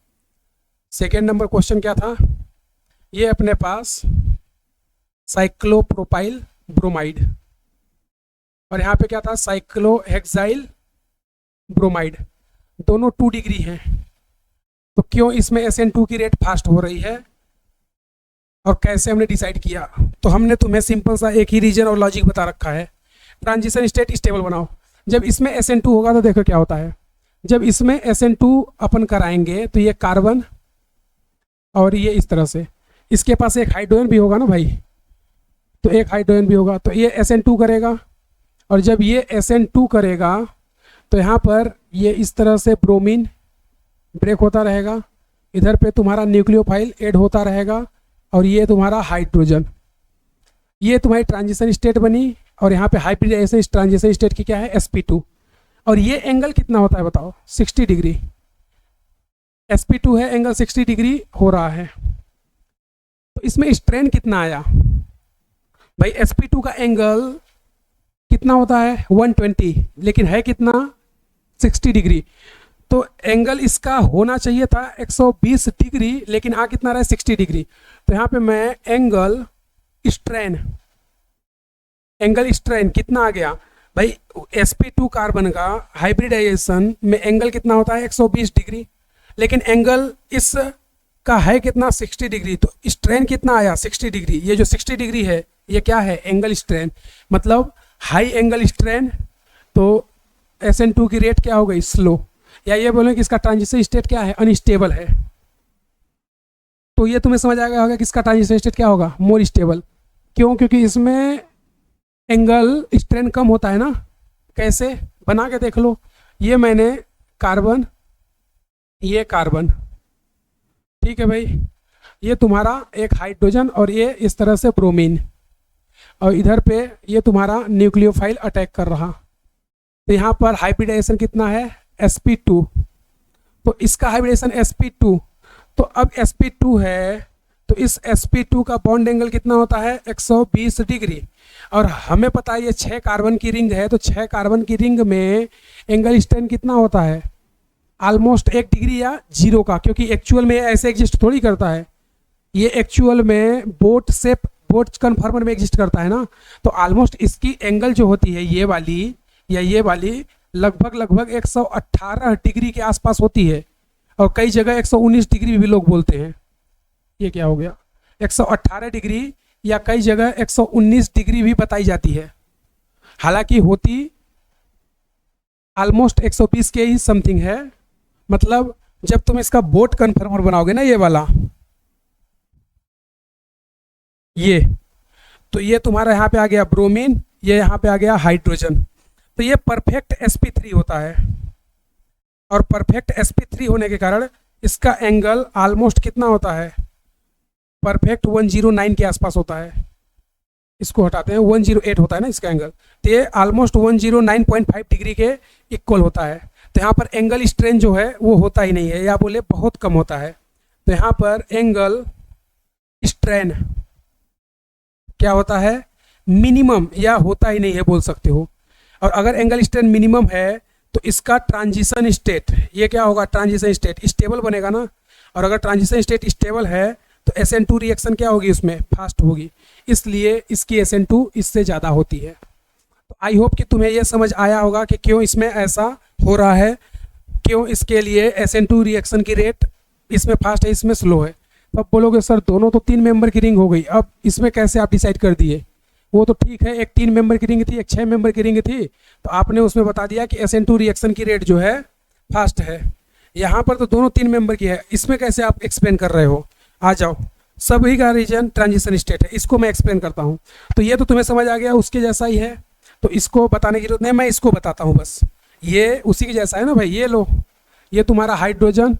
सेकेंड नंबर क्वेश्चन क्या था, ये अपने पास साइक्लोप्रोपाइल ब्रोमाइड, और यहाँ पे क्या था, साइक्लोहेक्साइल ब्रोमाइड, दोनों 2 डिग्री हैं। तो क्यों इसमें SN2 की रेट फास्ट हो रही है और कैसे हमने डिसाइड किया, तो हमने तुम्हें सिंपल सा एक ही रीजन और लॉजिक बता रखा है। ट्रांजिशन स्टेट स्टेबल बनाओ। जब इसमें SN2 होगा तो देखो क्या होता है, जब इसमें SN2 अपन कराएंगे तो ये कार्बन और ये इस तरह से, इसके पास एक हाइड्रोजन भी होगा ना भाई, तो एक हाइड्रोजन भी होगा, तो ये SN2 करेगा, और जब ये SN2 करेगा तो यहाँ पर ये इस तरह से ब्रोमीन ब्रेक होता रहेगा, इधर पे तुम्हारा न्यूक्लियोफाइल ऐड होता रहेगा, और ये तुम्हारा हाइड्रोजन, ये तुम्हारी ट्रांजिशन स्टेट बनी, और यहाँ पे हाइब्रिडाइजेशन इस ट्रांजिशन स्टेट की क्या है, sp2, और ये एंगल कितना होता है बताओ, 60 डिग्री, sp2 है, एंगल 60 डिग्री हो रहा है। तो इसमें स्ट्रेन कितना आया भाई, sp2 का एंगल कितना होता है 120, लेकिन है कितना 60 डिग्री, तो एंगल इसका होना चाहिए था 120 डिग्री, लेकिन आ कितना रहा है 60 डिग्री। तो यहाँ पे मैं एंगल स्ट्रेन कितना आ गया भाई, sp2 कार्बन का हाइब्रिडाइजेशन में एंगल कितना होता है 120 डिग्री, लेकिन एंगल इस का है कितना 60 डिग्री, तो स्ट्रेन कितना आया 60 डिग्री। ये जो 60 डिग्री है ये क्या है, एंगल स्ट्रेन, मतलब हाई एंगल स्ट्रेन, तो SN2 की रेट क्या हो गई, स्लो, या ये बोलें कि इसका ट्रांजिशन स्टेट क्या है, अनस्टेबल है। तो ये तुम्हें समझ आएगा होगा कि इसका ट्रांजिशन स्टेट क्या होगा, मोर स्टेबल। क्यों, क्योंकि इसमें एंगल स्ट्रेन कम होता है ना। कैसे, बना के देख लो, ये मैंने कार्बन, ये कार्बन, ठीक है भाई, ये तुम्हारा एक हाइड्रोजन और ये इस तरह से ब्रोमीन, और इधर पे ये तुम्हारा न्यूक्लियोफाइल अटैक कर रहा, तो यहाँ पर हाइब्रिडाइजेशन कितना है sp2, तो इसका हाइब्रिडेशन sp2, तो अब sp2 है तो इस sp2 का बॉन्ड एंगल कितना होता है 120 डिग्री, और हमें पता है ये 6 कार्बन की रिंग है, तो 6 कार्बन की रिंग में एंगल स्ट्रेन कितना होता है, ऑलमोस्ट 1 डिग्री या 0 का, क्योंकि एक्चुअल में ऐसे एग्जिस्ट थोड़ी करता है, ये एक्चुअल में बोट कन्फर्मर में एग्जिस्ट करता है ना, तो ऑलमोस्ट इसकी एंगल जो होती है ये वाली या ये वाली लगभग 118 डिग्री के आसपास होती है, और कई जगह 119 डिग्री भी लोग बोलते हैं। ये क्या हो गया, 118 डिग्री या कई जगह 119 डिग्री भी बताई जाती है, हालांकि होती ऑलमोस्ट 120 के ही समथिंग है। मतलब जब तुम इसका बोट कन्फर्मर बनाओगे ना, ये वाला, ये, तो ये तुम्हारा यहाँ पे आ गया ब्रोमीन, ये यहाँ पे आ गया हाइड्रोजन, तो ये परफेक्ट sp3 होता है, और परफेक्ट sp3 होने के कारण इसका एंगल ऑलमोस्ट कितना होता है, परफेक्ट 109 के आसपास होता है, इसको हटाते हैं 108 होता है ना इसका एंगल, तो ये ऑलमोस्ट 109.5 डिग्री के इक्वल होता है। तो यहाँ पर एंगल स्ट्रेन जो है वो होता ही नहीं है, या बोले बहुत कम होता है। तो यहाँ पर एंगल स्ट्रेन क्या होता है, मिनिमम, या होता ही नहीं है बोल सकते हो। और अगर एंगल स्ट्रेन मिनिमम है तो इसका ट्रांजिशन स्टेट, ये क्या होगा, ट्रांजिशन स्टेट स्टेबल बनेगा ना, और अगर ट्रांजिशन स्टेट स्टेबल है तो SN2 रिएक्शन क्या होगी, उसमें फास्ट होगी, इसलिए इसकी SN2 इससे ज़्यादा होती है। तो आई होप कि तुम्हें यह समझ आया होगा कि क्यों इसमें ऐसा हो रहा है, क्यों इसके लिए SN2 रिएक्शन की रेट इसमें फास्ट है, इसमें स्लो है। तो अब बोलोगे सर दोनों तो 3 मेंबर की रिंग हो गई, अब इसमें कैसे आप डिसाइड कर दिए। वो तो ठीक है, एक 3 मेंबर की रिंग थी, एक 6 मेंबर की रिंग थी, तो आपने उसमें बता दिया कि SN2 रिएक्शन की रेट जो है फास्ट है। यहाँ पर तो दोनों 3 मेंबर की है, इसमें कैसे आप एक्सप्लेन कर रहे हो। आ जाओ, सभी का रीजन ट्रांजिशन स्टेट है, इसको मैं एक्सप्लेन करता हूँ। तो ये तो तुम्हें समझ आ गया, उसके जैसा ही है, तो इसको बताने की जरूरत नहीं, मैं इसको बताता हूँ बस। ये उसी के जैसा है ना भाई, ये लो, ये तुम्हारा हाइड्रोजन,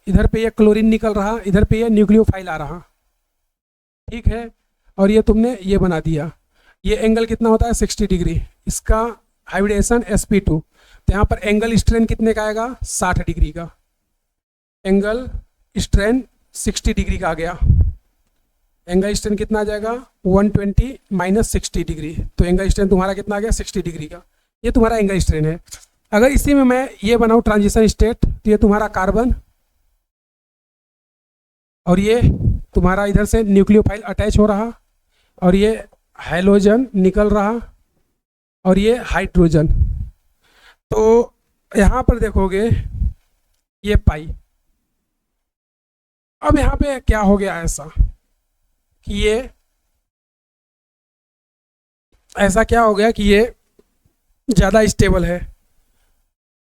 इधर पे ये क्लोरीन निकल रहा, इधर पे ये न्यूक्लियोफाइल आ रहा, ठीक है, और ये तुमने ये बना दिया। ये एंगल कितना होता है 60 डिग्री, इसका हाइब्रिडेशन sp2, तो यहाँ पर एंगल स्ट्रेन कितने का आएगा 60 डिग्री का, एंगल स्ट्रेन 60 डिग्री का आ गया, एंगल स्ट्रेन कितना आ जाएगा 120 माइनस 60 डिग्री। तो एंगल स्ट्रेन तुम्हारा कितना आ गया 60 डिग्री का, ये तुम्हारा एंगल स्ट्रेन है। अगर इसी में मैं ये बनाऊँ ट्रांजिशन स्टेट, तो ये तुम्हारा कार्बन और ये तुम्हारा इधर से न्यूक्लियोफाइल अटैच हो रहा, और ये हैलोजन निकल रहा, और ये हाइड्रोजन। तो यहाँ पर देखोगे ये पाई। अब यहाँ पे क्या हो गया ऐसा कि ये ऐसा क्या हो गया कि ये ज़्यादा स्टेबल है।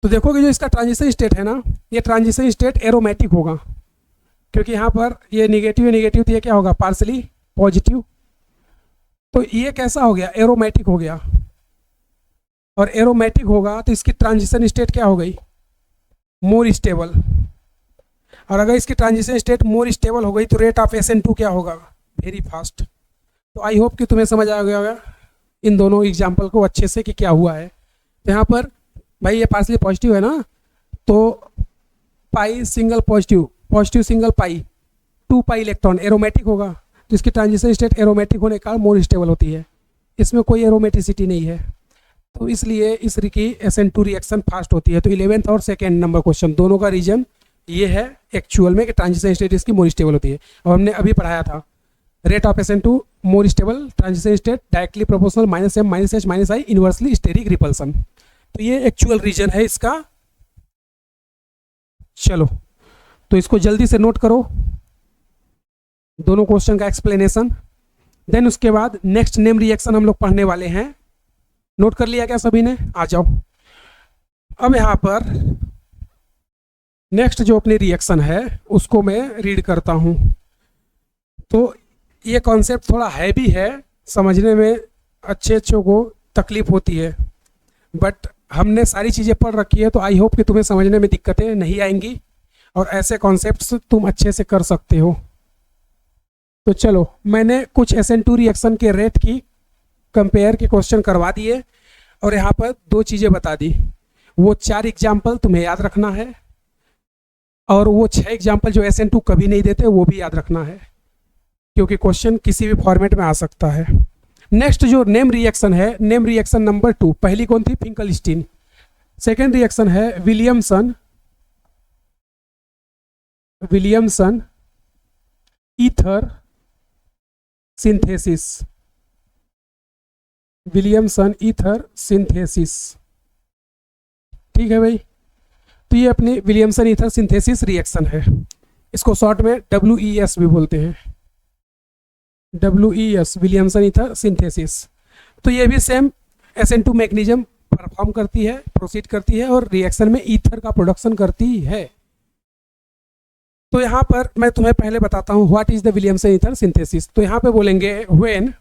तो देखोगे जो इसका ट्रांजिशन स्टेट है ना, ये ट्रांजिशन स्टेट एरोमेटिक होगा, क्योंकि यहाँ पर ये निगेटिव है, निगेटिव, तो ये क्या होगा पार्सली पॉजिटिव। तो ये कैसा हो गया एरोमेटिक हो गया, और एरोमेटिक होगा तो इसकी ट्रांजिशन स्टेट क्या हो गई मोर स्टेबल। और अगर इसकी ट्रांजिशन स्टेट मोर स्टेबल हो गई तो रेट ऑफ SN2 क्या होगा वेरी फास्ट। तो आई होप कि तुम्हें समझ आ गया होगा इन दोनों एग्जाम्पल को अच्छे से कि क्या हुआ है। तो यहाँ पर भाई ये पार्सली पॉजिटिव है ना, तो पाई सिंगल पॉजिटिव, पॉजिटिव सिंगल पाई, 2 पाई इलेक्ट्रॉन एरोमेटिक होगा, तो इसकी ट्रांजिशन स्टेट एरोमेटिक होने का मोर स्टेबल होती है, इसमें कोई एरोमेटिसिटी नहीं है, तो इसलिए इस की SN2 रिएक्शन फास्ट होती है। तो 11th और 2nd नंबर क्वेश्चन दोनों का रीजन ये है एक्चुअल में कि ट्रांजिशन स्टेट इसकी मोर स्टेबल होती है। और हमने अभी पढ़ाया था rate of SN2 more stable transition state directly proportional -m -h -i inversely steric repulsion. तो ये एक्चुअल रीजन है इसका। चलो तो इसको जल्दी से नोट करो दोनों क्वेश्चन का एक्सप्लेनेशन, देन उसके बाद नेक्स्ट नेम रिएक्शन हम लोग पढ़ने वाले हैं। नोट कर लिया क्या सभी ने? आ जाओ। अब यहाँ पर नेक्स्ट जो अपनी रिएक्शन है उसको मैं रीड करता हूँ। तो ये कॉन्सेप्ट थोड़ा हैवी है, समझने में अच्छों को तकलीफ होती है, बट हमने सारी चीज़ें पढ़ रखी है, तो आई होप कि तुम्हें समझने में दिक्कतें नहीं आएंगी और ऐसे कॉन्सेप्ट्स तुम अच्छे से कर सकते हो। तो चलो मैंने कुछ SN2 रिएक्शन के रेट की कंपेयर के क्वेश्चन करवा दिए और यहाँ पर 2 चीज़ें बता दी। वो 4 एग्जाम्पल तुम्हें याद रखना है और वो 6 एग्जाम्पल जो SN2 कभी नहीं देते वो भी याद रखना है, क्योंकि क्वेश्चन किसी भी फॉर्मेट में आ सकता है। नेक्स्ट जो नेम रिएक्शन है, नेम रिएक्शन नंबर 2, पहली कौन थी? फिंकलस्टीन। सेकेंड रिएक्शन है Williamson ether synthesis, Williamson ether synthesis. ठीक है भाई, तो ये अपनी विलियमसन ईथर सिंथेसिस रिएक्शन है, इसको शॉर्ट में WES भी बोलते हैं, WES विलियमसन ईथर सिंथेसिस। तो ये भी सेम SN2 मैकेनिज्म परफॉर्म करती है, प्रोसीड करती है और रिएक्शन में ईथर का प्रोडक्शन करती है। तो यहाँ पर मैं तुम्हें पहले बताता हूँ what is the Williamson ether synthesis. तो यहाँ पे बोलेंगे when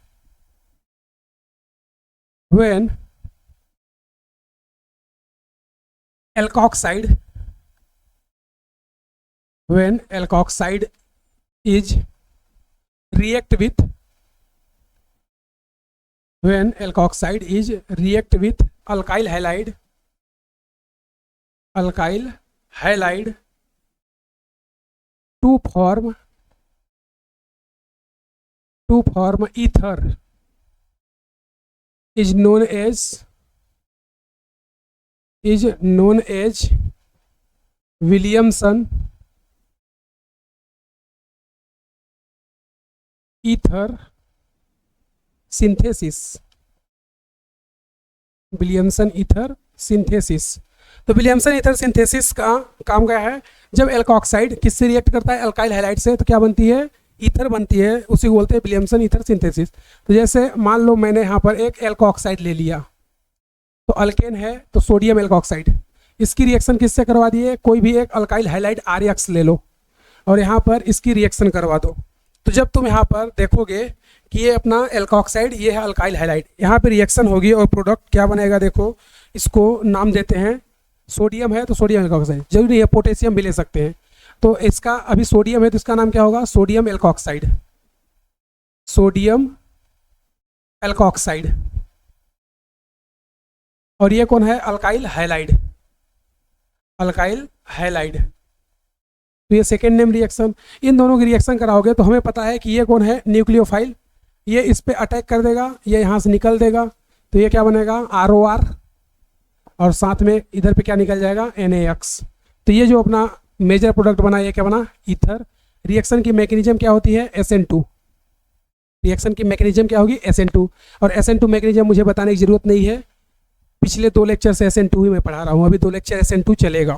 alkoxide is react with alkyl halide to form ether is known as Williamson ether synthesis। Williamson ether synthesis. तो विलियमसन ईथर सिंथेसिस का काम क्या है? जब एल्कोक्साइड किससे रिएक्ट करता है? अल्काइल हैलाइड से, तो क्या बनती है? ईथर बनती है, उसी को बोलते हैं विलियमसन ईथर सिंथेसिस। तो जैसे मान लो मैंने यहाँ पर एक एल्कोक्साइड ले लिया, तो अल्केन है तो सोडियम एल्कोक्साइड, इसकी रिएक्शन किससे करवा दिए? कोई भी एक अल्काइल हैलाइड RX ले लो और यहाँ पर इसकी रिएक्शन करवा दो। तो जब तुम यहाँ पर देखोगे कि ये अपना एल्कोक्साइड, ये है अल्काइल हैलाइड, यहाँ पे रिएक्शन होगी और प्रोडक्ट क्या बनेगा? देखो इसको नाम देते हैं, सोडियम है तो सोडियम एल्कोक्साइड, जरूरी है पोटेशियम भी ले सकते हैं। तो इसका अभी सोडियम है तो इसका नाम क्या होगा? Sodium alkoxide, sodium alkoxide. और ये कौन है? Alkyl halide, alkyl halide. तो ये सेकेंड नेम रिएक्शन। इन दोनों की रिएक्शन कराओगे तो हमें पता है कि ये कौन है, न्यूक्लियोफाइल, ये इस पे अटैक कर देगा, ये यहाँ से निकल देगा, तो ये क्या बनेगा, ROR, और साथ में इधर पे क्या निकल जाएगा, NaX। तो ये जो अपना मेजर प्रोडक्ट बना, ये क्या बना, ईथर। रिएक्शन की मैकेनिज्म क्या होती है, SN2। रिएक्शन की मैकेनिज्म क्या होगी, SN2। और SN2 मैकेनिज्म मुझे बताने की जरूरत नहीं है, पिछले 2 लेक्चर से SN2 ही मैं पढ़ा रहा हूँ, अभी 2 लेक्चर SN2 चलेगा।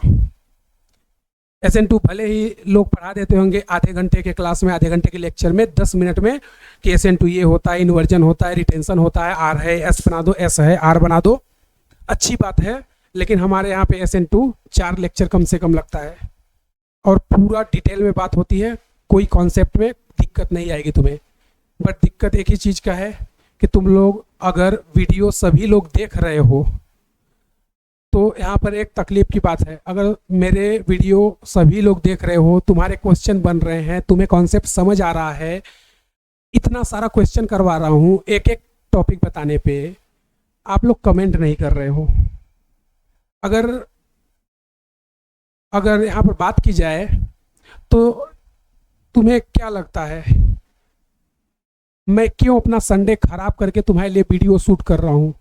SN2 भले ही लोग पढ़ा देते होंगे आधे घंटे के क्लास में, आधे घंटे के लेक्चर में, 10 मिनट में कि SN2 ये होता है, इन्वर्जन होता है, रिटेंशन होता है, R है, S बना दो, S है, R बना दो, अच्छी बात है। लेकिन हमारे यहाँ पे SN2 4 लेक्चर कम से कम लगता है और पूरा डिटेल में बात होती है, कोई कॉन्सेप्ट में दिक्कत नहीं आएगी तुम्हें। बट दिक्कत एक ही चीज़ का है कि तुम लोग अगर वीडियो सभी लोग देख रहे हो तो यहाँ पर एक तकलीफ की बात है, अगर मेरे वीडियो सभी लोग देख रहे हो, तुम्हारे क्वेश्चन बन रहे हैं, तुम्हें कॉन्सेप्ट समझ आ रहा है, इतना सारा क्वेश्चन करवा रहा हूँ एक एक टॉपिक बताने पे, आप लोग कमेंट नहीं कर रहे हो। अगर यहाँ पर बात की जाए तो तुम्हें क्या लगता है मैं क्यों अपना संडे खराब करके तुम्हारे लिए वीडियो शूट कर रहा हूँ?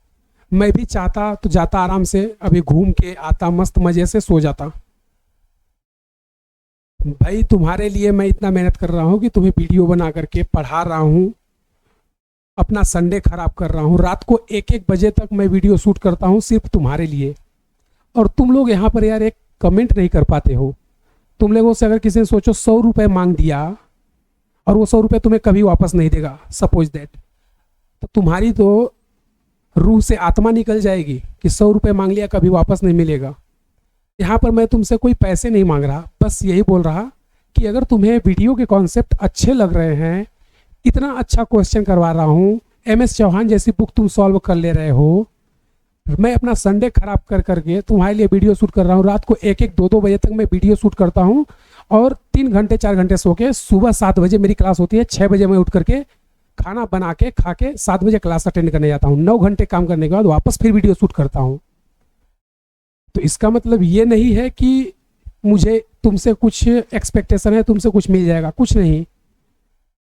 मैं भी चाहता तो जाता आराम से, अभी घूम के आता, मस्त मजे से सो जाता। भाई तुम्हारे लिए मैं इतना मेहनत कर रहा हूँ कि तुम्हें वीडियो बना करके पढ़ा रहा हूँ, अपना संडे खराब कर रहा हूँ, रात को 1-1 बजे तक मैं वीडियो शूट करता हूँ सिर्फ तुम्हारे लिए। और तुम लोग यहाँ पर यार एक कमेंट नहीं कर पाते हो। तुम लोगों से अगर किसी ने सोचो 100 रुपये मांग दिया और वो 100 रुपये तुम्हें कभी वापस नहीं देगा, सपोज दैट, तो तुम्हारी तो रूह से आत्मा निकल जाएगी कि 100 रुपये मांग लिया, कभी वापस नहीं मिलेगा। यहाँ पर मैं तुमसे कोई पैसे नहीं मांग रहा, बस यही बोल रहा कि अगर तुम्हें वीडियो के कॉन्सेप्ट अच्छे लग रहे हैं, इतना अच्छा क्वेश्चन करवा रहा हूँ, MS चौहान जैसी बुक तुम सॉल्व कर ले रहे हो, मैं अपना संडे खराब कर करके तुम्हारे लिए वीडियो शूट कर रहा हूँ, रात को 1-1, 2-2 बजे तक मैं वीडियो शूट करता हूँ और 3 घंटे 4 घंटे सो के सुबह 7 बजे मेरी क्लास होती है, 6 बजे मैं उठ करके खाना बना के खा के 7 बजे क्लास अटेंड करने जाता हूँ, 9 घंटे काम करने के बाद वापस फिर वीडियो शूट करता हूँ। तो इसका मतलब ये नहीं है कि मुझे तुमसे कुछ एक्सपेक्टेशन है, तुमसे कुछ मिल जाएगा, कुछ नहीं।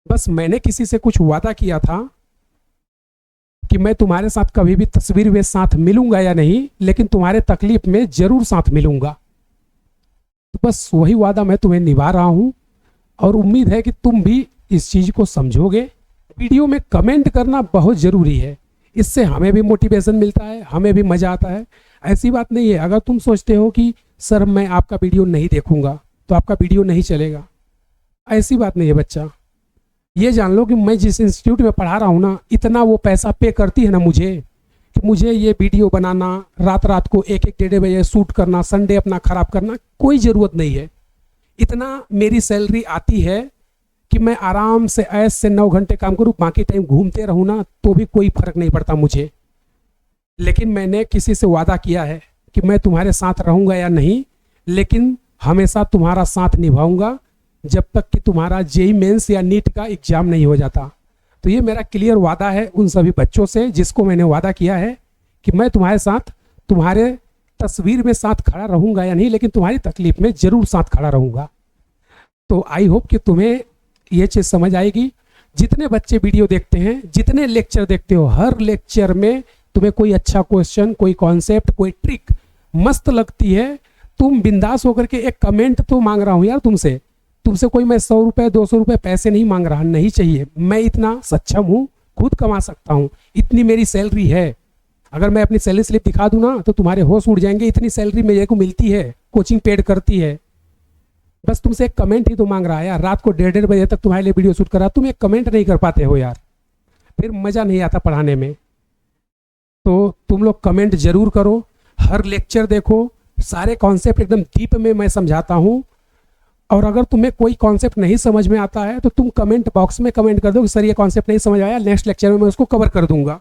बस मैंने किसी से कुछ वादा किया था कि मैं तुम्हारे साथ कभी भी तस्वीर में साथ मिलूंगा या नहीं, लेकिन तुम्हारे तकलीफ में जरूर साथ मिलूंगा। तो बस वही वादा मैं तुम्हें निभा रहा हूं और उम्मीद है कि तुम भी इस चीज को समझोगे। वीडियो में कमेंट करना बहुत जरूरी है, इससे हमें भी मोटिवेशन मिलता है, हमें भी मजा आता है। ऐसी बात नहीं है, अगर तुम सोचते हो कि सर मैं आपका वीडियो नहीं देखूंगा तो आपका वीडियो नहीं चलेगा, ऐसी बात नहीं है बच्चा। ये जान लो कि मैं जिस इंस्टीट्यूट में पढ़ा रहा हूँ ना, इतना वो पैसा पे करती है ना मुझे, कि मुझे ये वीडियो बनाना, रात रात को 1-1, 1:30 बजे शूट करना, संडे अपना खराब करना, कोई ज़रूरत नहीं है। इतना मेरी सैलरी आती है कि मैं आराम से ऐश से 9 घंटे काम करूँ, बाकी टाइम घूमते रहूँ ना, तो भी कोई फर्क नहीं पड़ता मुझे। लेकिन मैंने किसी से वादा किया है कि मैं तुम्हारे साथ रहूँगा या नहीं, लेकिन हमेशा तुम्हारा साथ निभाऊंगा जब तक कि तुम्हारा JEE मेंस या नीट का एग्जाम नहीं हो जाता। तो ये मेरा क्लियर वादा है उन सभी बच्चों से जिसको मैंने वादा किया है कि मैं तुम्हारे साथ, तुम्हारे तस्वीर में साथ खड़ा रहूंगा या नहीं, लेकिन तुम्हारी तकलीफ में जरूर साथ खड़ा रहूंगा। तो आई होप कि तुम्हें ये चीज़ समझ आएगी। जितने बच्चे वीडियो देखते हैं, जितने लेक्चर देखते हो, हर लेक्चर में तुम्हें कोई अच्छा क्वेश्चन, कोई कॉन्सेप्ट, कोई ट्रिक मस्त लगती है, तुम बिंदास होकर के एक कमेंट तो मांग रहा हूँ यार तुमसे कोई मैं 100 रुपये 200 रुपये पैसे नहीं मांग रहा, नहीं चाहिए। मैं इतना सक्षम हूँ, खुद कमा सकता हूँ, इतनी मेरी सैलरी है। अगर मैं अपनी सैलरी स्लिप दिखा दूँ ना तो तुम्हारे होश उड़ जाएंगे, इतनी सैलरी मेरे को मिलती है, कोचिंग पेड करती है। बस तुमसे एक कमेंट ही तो मांग रहा है यार, रात को 1:30 बजे तक तुम्हारे लिए वीडियो शूट कर रहा, तुम एक कमेंट नहीं कर पाते हो यार, फिर मज़ा नहीं आता पढ़ाने में। तो तुम लोग कमेंट जरूर करो, हर लेक्चर देखो, सारे कॉन्सेप्ट एकदम डीप में मैं समझाता हूँ। और अगर तुम्हें कोई कॉन्सेप्ट नहीं समझ में आता है तो तुम कमेंट बॉक्स में कमेंट कर दो कि सर ये कॉन्सेप्ट नहीं समझ आया, नेक्स्ट लेक्चर में मैं उसको कवर कर दूंगा।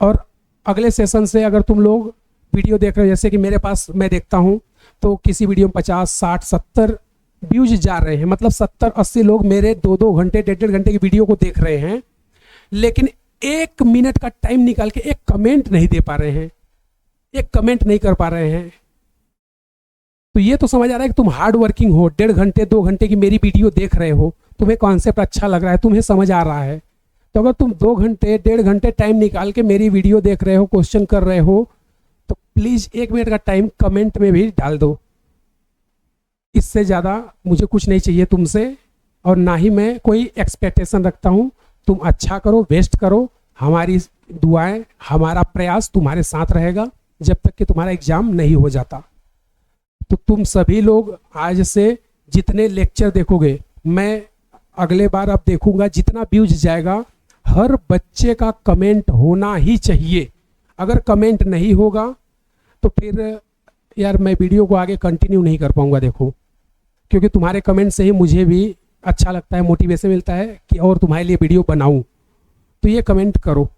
और अगले सेशन से अगर तुम लोग वीडियो देख रहे हो, जैसे कि मेरे पास मैं देखता हूँ तो किसी वीडियो में 50, 60, 70 व्यूज जा रहे हैं, मतलब 70-80 लोग मेरे 2-2 घंटे 1.5 घंटे की वीडियो को देख रहे हैं, लेकिन 1 मिनट का टाइम निकाल के एक कमेंट नहीं दे पा रहे हैं, एक कमेंट नहीं कर पा रहे हैं। तो ये तो समझ आ रहा है कि तुम हार्ड वर्किंग हो, 1.5 घंटे 2 घंटे की मेरी वीडियो देख रहे हो, तुम्हें कॉन्सेप्ट अच्छा लग रहा है, तुम्हें समझ आ रहा है। तो अगर तुम 2 घंटे 1.5 घंटे टाइम निकाल के मेरी वीडियो देख रहे हो, क्वेश्चन कर रहे हो, तो प्लीज़ 1 मिनट का टाइम कमेंट में भी डाल दो। इससे ज़्यादा मुझे कुछ नहीं चाहिए तुमसे, और ना ही मैं कोई एक्सपेक्टेशन रखता हूँ। तुम अच्छा करो, बेस्ट करो, हमारी दुआएं, हमारा प्रयास तुम्हारे साथ रहेगा जब तक कि तुम्हारा एग्ज़ाम नहीं हो जाता। तो तुम सभी लोग आज से जितने लेक्चर देखोगे, मैं अगले बार अब देखूंगा जितना व्यूज जाएगा, हर बच्चे का कमेंट होना ही चाहिए। अगर कमेंट नहीं होगा तो फिर यार मैं वीडियो को आगे कंटिन्यू नहीं कर पाऊंगा। देखो, क्योंकि तुम्हारे कमेंट से ही मुझे भी अच्छा लगता है, मोटिवेशन मिलता है कि और तुम्हारे लिए वीडियो बनाऊं। तो ये कमेंट करो,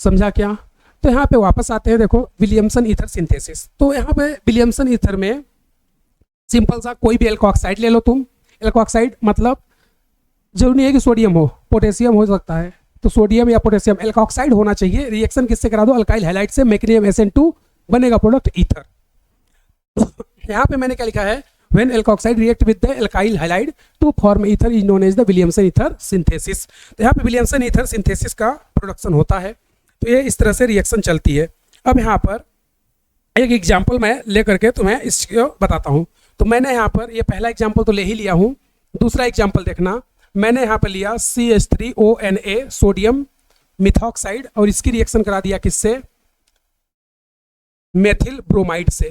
समझा क्या? तो यहाँ पे वापस आते हैं। देखो, विलियमसन ईथर सिंथेसिस। तो यहाँ पे विलियमसन ईथर में सिंपल सा कोई भी एल्कोऑक्साइड ले लो तुम। एल्कोऑक्साइड मतलब जरूरी नहीं है कि सोडियम हो, पोटेशियम हो सकता है। तो सोडियम या पोटेशियम एल्कोऑक्साइड होना चाहिए। रिएक्शन किससे करा दो? अल्काइल हैलाइड से, मैग्नीशियम SN2 बनेगा प्रोडक्ट ईथर। यहाँ पे मैंने क्या लिखा है? When alkoxide react with the alkyl halide to form ether is known as the Williamson ether synthesis। तो यहाँ पे विलियमसन ईथर सिंथेसिस का प्रोडक्शन होता है। तो ये इस तरह से रिएक्शन चलती है। अब यहाँ पर एक एग्जाम्पल मैं लेकर के तुम्हें इसको बताता हूँ। तो मैंने यहाँ पर ये पहला एग्जाम्पल तो ले ही लिया हूँ। दूसरा एग्जाम्पल देखना, मैंने यहाँ पर लिया CH3ONA सोडियम मिथॉक्साइड, और इसकी रिएक्शन करा दिया किससे? मेथिल ब्रोमाइड से।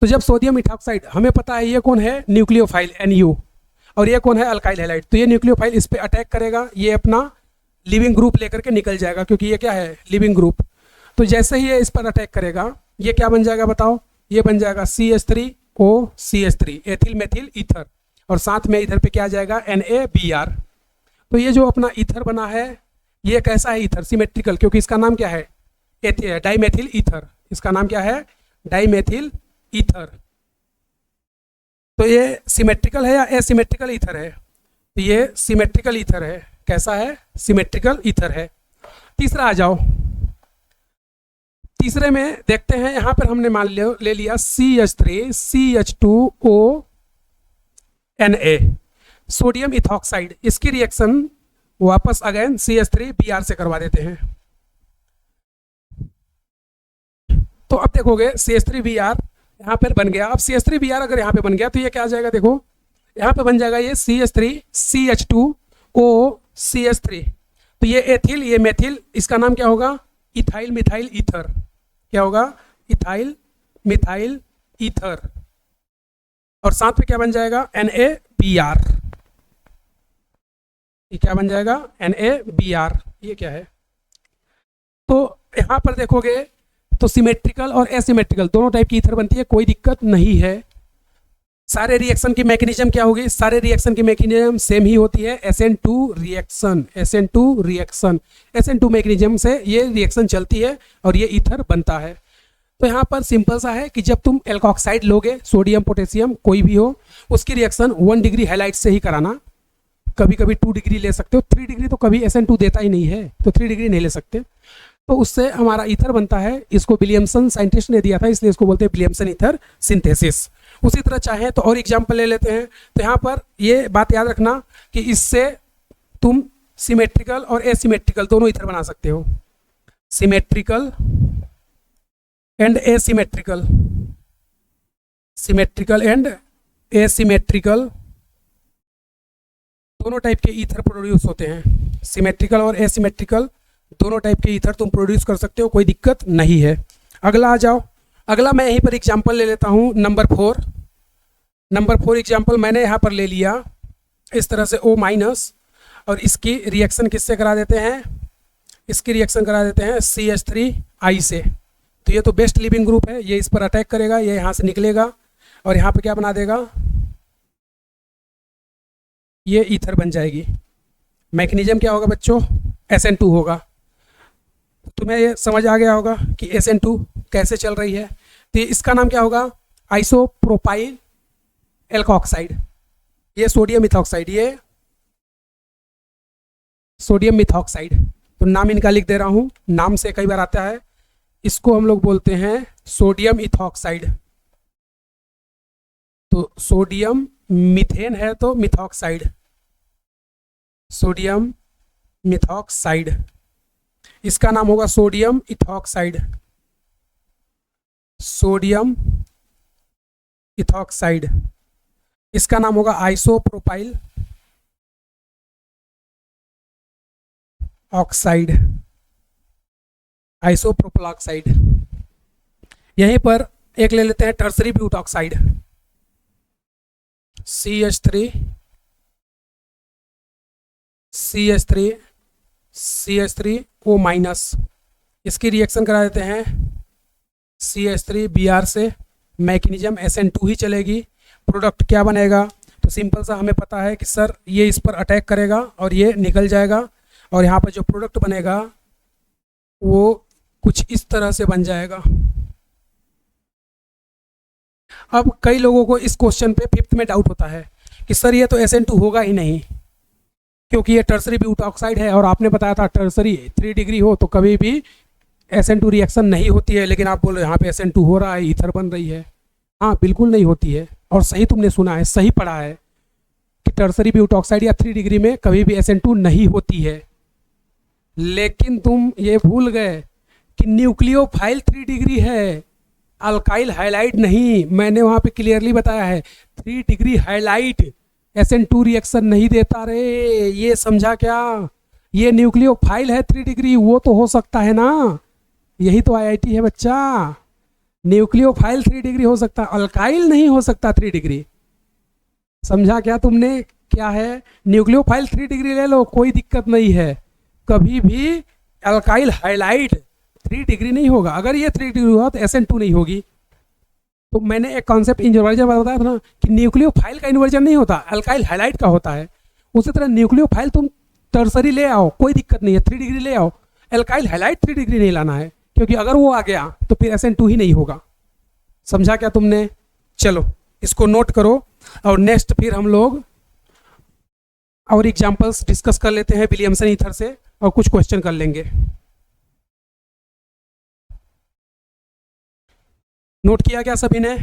तो जब सोडियम मिथॉक्साइड, हमें पता है ये कौन है? न्यूक्लियोफाइल NU, और ये कौन है? Alkyl halide. तो ये न्यूक्लियोफाइल इस पे अटैक करेगा, ये अपना लिविंग ग्रुप लेकर के निकल जाएगा, क्योंकि ये क्या है? Leaving group. तो जैसे ही ये इस पर अटैक करेगा, ये क्या बन जाएगा बताओ? ये बन जाएगा CH3OCH3 एथिल मेथिल ईथर, और साथ में इधर पे क्या आ जाएगा? NaBr। तो ये जो अपना ईथर बना है, ये कैसा है ईथर? सिमेट्रिकल, क्योंकि इसका नाम क्या है? Dimethyl ether. इसका नाम क्या है? Dimethyl ether. तो ये सिमेट्रिकल है या एसिमेट्रिकल ईथर है? तो ये सिमेट्रिकल ईथर है। कैसा है? सिमेट्रिकल ईथर है। तीसरा आ जाओ। तीसरे में देखते हैं, यहां पर हमने मान ले लिया CH3CH2ONA सोडियम इथॉक्साइड। इसकी रिएक्शन वापस अगेन CH3Br से करवा देते हैं। तो अब देखोगे CH3Br यहाँ पर बन गया। अब CH3Br अगर यहाँ पे बन गया तो ये क्या आ जाएगा? देखो, यहाँ पे बन जाएगा ये CH3CH2OCH3। तो ये एथिल, ये मेथिल, इसका नाम क्या होगा? Ethyl methyl ether. क्या होगा? Ethyl methyl ether. और साथ में क्या बन जाएगा? NaBr। ये क्या बन जाएगा? NaBr। ये क्या है? तो यहाँ पर देखोगे तो सिमेट्रिकल और एसिमेट्रिकल दोनों टाइप की ईथर बनती है, कोई दिक्कत नहीं है। सारे रिएक्शन की मैकेनिज्म क्या होगी? सारे रिएक्शन की मैकेनिज्म सेम ही होती है। SN2 reaction, SN2 reaction, SN2 mechanism से ये रिएक्शन चलती है और ये ईथर बनता है। तो यहाँ पर सिंपल सा है कि जब तुम एल्कोऑक्साइड लोगे, सोडियम पोटेशियम कोई भी हो, उसकी रिएक्शन 1 डिग्री हैलाइड से ही कराना। कभी कभी 2 डिग्री ले सकते हो, 3 डिग्री तो कभी SN2 देता ही नहीं है, तो 3 डिग्री नहीं ले सकते। तो उससे हमारा ईथर बनता है। इसको विलियमसन साइंटिस्ट ने दिया था, इसलिए इसको बोलते हैं विलियमसन ईथर सिंथेसिस। उसी तरह चाहे तो और एग्जाम्पल ले लेते हैं। तो यहाँ पर ये बात याद रखना कि इससे तुम सिमेट्रिकल और एसिमेट्रिकल दोनों ईथर बना सकते हो। Symmetrical and asymmetrical, symmetrical and asymmetrical दोनों टाइप के ईथर प्रोड्यूस होते हैं। सिमेट्रिकल और एसिमेट्रिकल दोनों टाइप के ईथर तुम प्रोड्यूस कर सकते हो, कोई दिक्कत नहीं है। अगला आ जाओ। अगला मैं यहीं पर एग्जाम्पल ले लेता हूँ, नंबर 4। नंबर 4 एग्जाम्पल मैंने यहाँ पर ले लिया इस तरह से O-, और इसकी रिएक्शन किससे करा देते हैं? इसकी रिएक्शन करा देते हैं CH3I से। तो ये तो बेस्ट लिविंग ग्रुप है, ये इस पर अटैक करेगा, ये यहाँ से निकलेगा और यहाँ पे क्या बना देगा? ये ईथर बन जाएगी। मैकेनिज्म क्या होगा बच्चों? SN2 होगा। तुम्हें ये समझ आ गया होगा कि SN2 कैसे चल रही है। तो इसका नाम क्या होगा? Isopropyl alkoxide. ये सोडियम मिथॉक्साइड, ये सोडियम मिथॉक्साइड। तो नाम इनका लिख दे रहा हूँ, नाम से कई बार आता है। इसको हम लोग बोलते हैं सोडियम इथॉक्साइड। तो सोडियम मीथेन है तो मिथॉक्साइड, सोडियम मिथॉक्साइड, इसका नाम होगा सोडियम इथॉक्साइड, सोडियम इथॉक्साइड, इसका नाम होगा आइसोप्रोपाइल ऑक्साइड, आइसोप्रोपाइल ऑक्साइड। यहीं पर एक ले लेते हैं tertiary butoxide, CH3 CH3 CH3O minus, इसकी रिएक्शन करा देते हैं CH3 Br से, मैकेनिज्म SN2 ही चलेगी। प्रोडक्ट क्या बनेगा, तो सिंपल सा हमें पता है कि सर ये इस पर अटैक करेगा और ये निकल जाएगा, और यहाँ पर जो प्रोडक्ट बनेगा वो कुछ इस तरह से बन जाएगा। अब कई लोगों को इस क्वेश्चन पे 5th में डाउट होता है कि सर ये तो SN2 होगा ही नहीं, क्योंकि ये टर्सरी ब्यूटॉक्साइड है और आपने बताया था टर्सरी 3 डिग्री हो तो कभी भी SN2 रिएक्शन नहीं होती है, लेकिन आप बोल रहे हैं यहाँ पे SN2 हो रहा है, ईथर बन रही है। हाँ बिल्कुल नहीं होती है, और सही तुमने सुना है, सही पढ़ा है कि टर्सरी ब्यूटॉक्साइड या 3 डिग्री में कभी भी SN2 नहीं होती है। लेकिन तुम ये भूल गए कि न्यूक्लियोफाइल 3 डिग्री है, अल्काइल हाइलाइट नहीं। मैंने वहाँ पे क्लियरली बताया है 3 डिग्री हाइलाइट SN2 रिएक्शन नहीं देता रे, ये समझा क्या? ये न्यूक्लियोफाइल है 3 डिग्री, वो तो हो सकता है ना, यही तो IIT है बच्चा। न्यूक्लियोफाइल 3 डिग्री हो सकता है, अल्काइल नहीं हो सकता 3 डिग्री। समझा क्या तुमने? क्या है, न्यूक्लियोफाइल 3 डिग्री ले लो, कोई दिक्कत नहीं है, कभी भी अल्काइल हाइलाइट 3 डिग्री नहीं होगा। अगर ये 3 डिग्री हुआ तो SN2 नहीं होगी। तो मैंने एक कॉन्सेप्ट इन्वर्जन बताया था ना कि न्यूक्लियोफाइल का इन्वर्जन नहीं होता, अल्काइल हाइलाइट का होता है। उसी तरह न्यूक्लियोफाइल तुम टर्सरी ले आओ, कोई दिक्कत नहीं है, 3 डिग्री ले आओ, अल्काइल हाइलाइट 3 डिग्री नहीं लाना है, क्योंकि अगर वो आ गया तो फिर SN2 ही नहीं होगा। समझा क्या तुमने? चलो इसको नोट करो, और नेक्स्ट फिर हम लोग और एग्जाम्पल्स डिस्कस कर लेते हैं विलियमसन ईथर से, और कुछ क्वेश्चन कर लेंगे। नोट किया क्या सभी ने?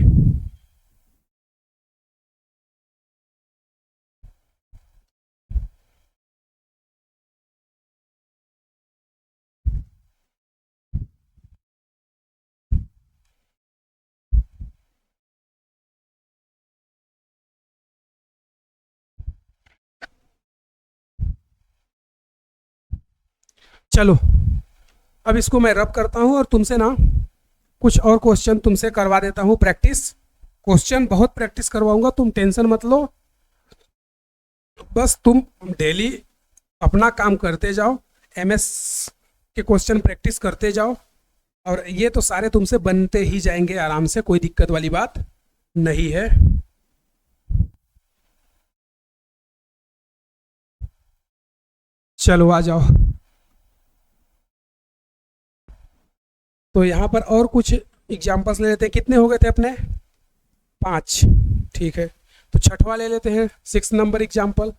चलो अब इसको मैं रब करता हूं और तुमसे ना कुछ और क्वेश्चन तुमसे करवा देता हूं प्रैक्टिस। क्वेश्चन बहुत प्रैक्टिस करवाऊंगा, तुम टेंशन मत लो, बस तुम डेली अपना काम करते जाओ, MS के क्वेश्चन प्रैक्टिस करते जाओ, और ये तो सारे तुमसे बनते ही जाएंगे आराम से, कोई दिक्कत वाली बात नहीं है। चलो आ जाओ। तो यहाँ पर और कुछ एग्जाम्पल्स ले लेते हैं। कितने हो गए थे अपने? 5। ठीक है, तो छठवा ले लेते हैं, 6 नंबर एग्जाम्पल।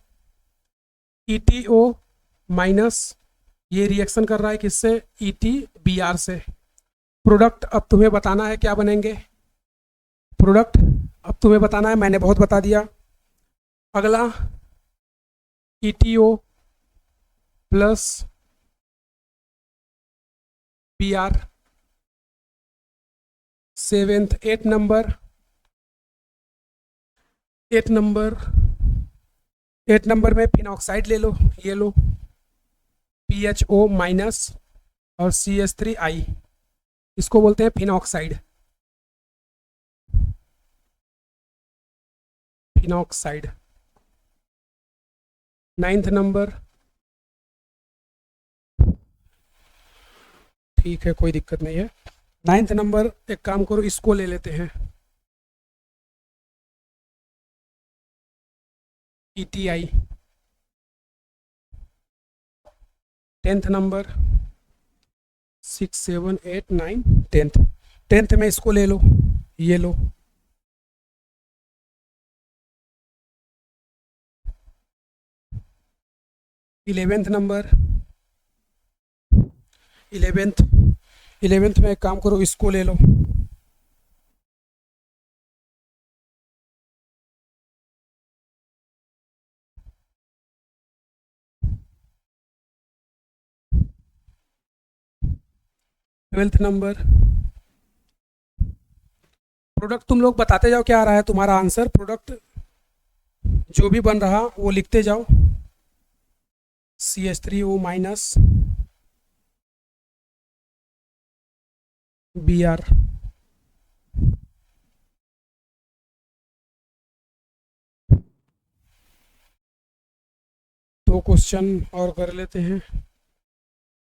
ETO माइनस, ये रिएक्शन कर रहा है किससे? ETBr से। प्रोडक्ट अब तुम्हें बताना है क्या बनेंगे, प्रोडक्ट अब तुम्हें बताना है, मैंने बहुत बता दिया। अगला ETO plus Br, 7th 8 number, 8 number में फिनॉक्साइड ले लो, ये लो PHO माइनस और CH3I, इसको बोलते हैं फिनॉक्साइड, फिनॉक्साइड। 9th नंबर, ठीक है कोई दिक्कत नहीं है। 9th नंबर एक काम करो, इसको ले लेते हैं ETI। 10th नंबर, 6 7 8 9 10th में इसको ले लो, ये लो। इलेवेंथ नंबर, 11th में एक काम करो, इसको ले लो। 12th number. प्रोडक्ट तुम लोग बताते जाओ क्या आ रहा है तुम्हारा आंसर। प्रोडक्ट जो भी बन रहा वो लिखते जाओ। CH3O minus Br। दो क्वेश्चन और कर लेते हैं।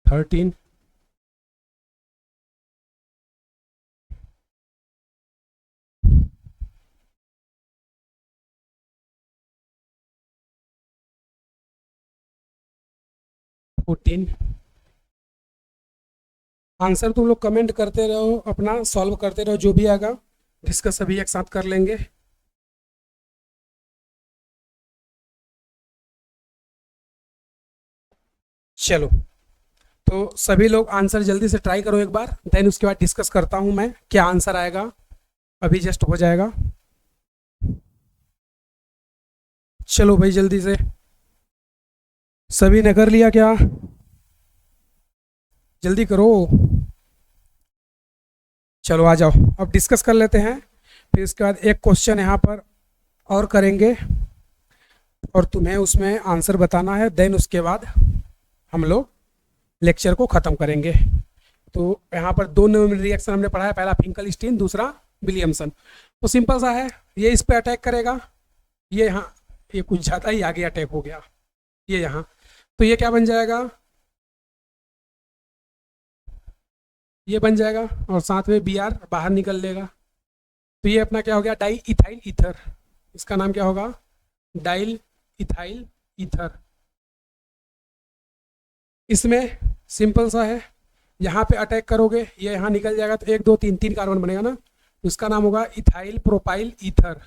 13। आंसर तुम लोग कमेंट करते रहो, अपना सॉल्व करते रहो, जो भी आएगा डिस्कस सभी एक साथ कर लेंगे। चलो, तो सभी लोग आंसर जल्दी से ट्राई करो एक बार, देन उसके बाद डिस्कस करता हूँ मैं क्या आंसर आएगा। अभी जस्ट हो जाएगा। चलो भाई जल्दी से, सभी ने कर लिया क्या? जल्दी करो। चलो आ जाओ, अब डिस्कस कर लेते हैं। फिर इसके बाद एक क्वेश्चन यहाँ पर और करेंगे और तुम्हें उसमें आंसर बताना है। देन उसके बाद हम लोग लेक्चर को ख़त्म करेंगे। तो यहाँ पर दो रिएक्शन हमने पढ़ा है, पहला फिंकलस्टीन, दूसरा विलियमसन। तो सिंपल सा है, ये इस पे अटैक करेगा, ये यहाँ, ये कुछ ज़्यादा ही आगे अटैक हो गया, ये यहाँ। तो ये क्या बन जाएगा? ये बन जाएगा और साथ में Br बाहर निकल लेगा। तो ये अपना क्या हो गया? Di ethyl ether. इसका नाम क्या होगा? Dial ethyl ether. इसमें सिंपल सा है, यहाँ पे अटैक करोगे, ये यहाँ निकल जाएगा, तो 1 2 3 3 कार्बन बनेगा ना, तो इसका नाम होगा इथाइल प्रोपाइल ईथर।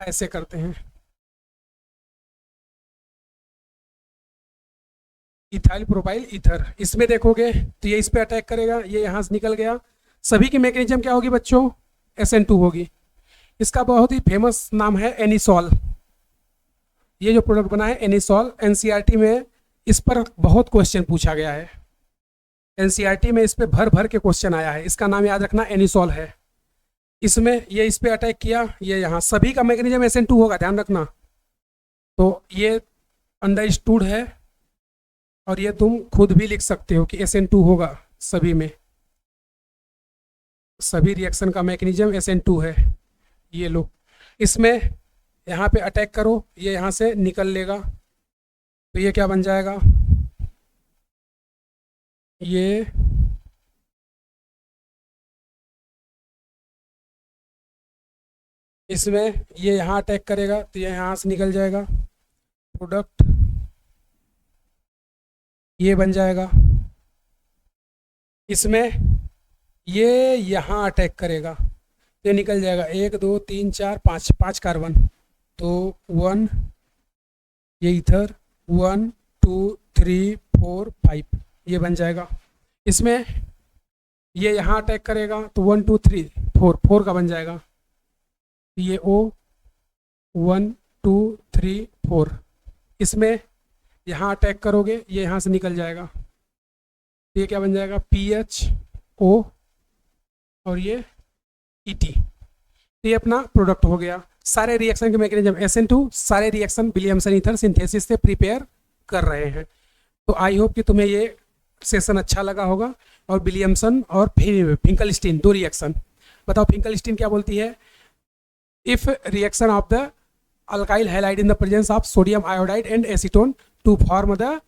ऐसे करते हैं, इथाइल प्रोपाइल ईथर। इसमें देखोगे तो ये इस पे अटैक करेगा, ये यहाँ से निकल गया। सभी की मैकेनिज्म क्या होगी बच्चों? SN2 होगी। इसका बहुत ही फेमस नाम है एनिसॉल। ये जो प्रोडक्ट बना है एनिसॉल, NCERT में इस पर बहुत क्वेश्चन पूछा गया है। NCERT में इस पे भर भर के क्वेश्चन आया है। इसका नाम याद रखना, एनिसॉल है। इसमें ये इस पे अटैक किया, ये यहाँ, सभी का मैकेनिज्म SN2 होगा, ध्यान रखना। तो ये अंडरस्टूड है और ये तुम खुद भी लिख सकते हो कि SN2 होगा सभी में। सभी रिएक्शन का मैकेनिज्म SN2 है। ये लो, इसमें यहाँ पे अटैक करो, ये यहाँ से निकल लेगा, तो ये क्या बन जाएगा? ये इसमें ये यहाँ अटैक करेगा, तो ये यहाँ से निकल जाएगा। प्रोडक्ट ये बन जाएगा। इसमें ये यहाँ अटैक करेगा, ये निकल जाएगा। 1 2 3 4 5 5 कार्बन, तो 1, ये इथर, 1 2 3 4 5, ये बन जाएगा। इसमें ये यहाँ अटैक करेगा, तो 1 2 3 4 4 का बन जाएगा। ये O 1 2 3 4। इसमें यहाँ अटैक करोगे, ये यहाँ से निकल जाएगा, तो ये क्या बन जाएगा? PHO और ये ET। तो ये अपना प्रोडक्ट हो गया। सारे रिएक्शन के मैकेनिज्म SN2, सारे रिएक्शन विलियमसन ईथर सिंथेसिस से प्रिपेयर कर रहे हैं। तो आई होप कि तुम्हें ये सेशन अच्छा लगा होगा। और विलियमसन और फिंकलस्टीन, दो रिएक्शन। बताओ फिंकलस्टीन क्या बोलती है? If reaction of the alkyl halide in the presence of sodium iodide and acetone to form the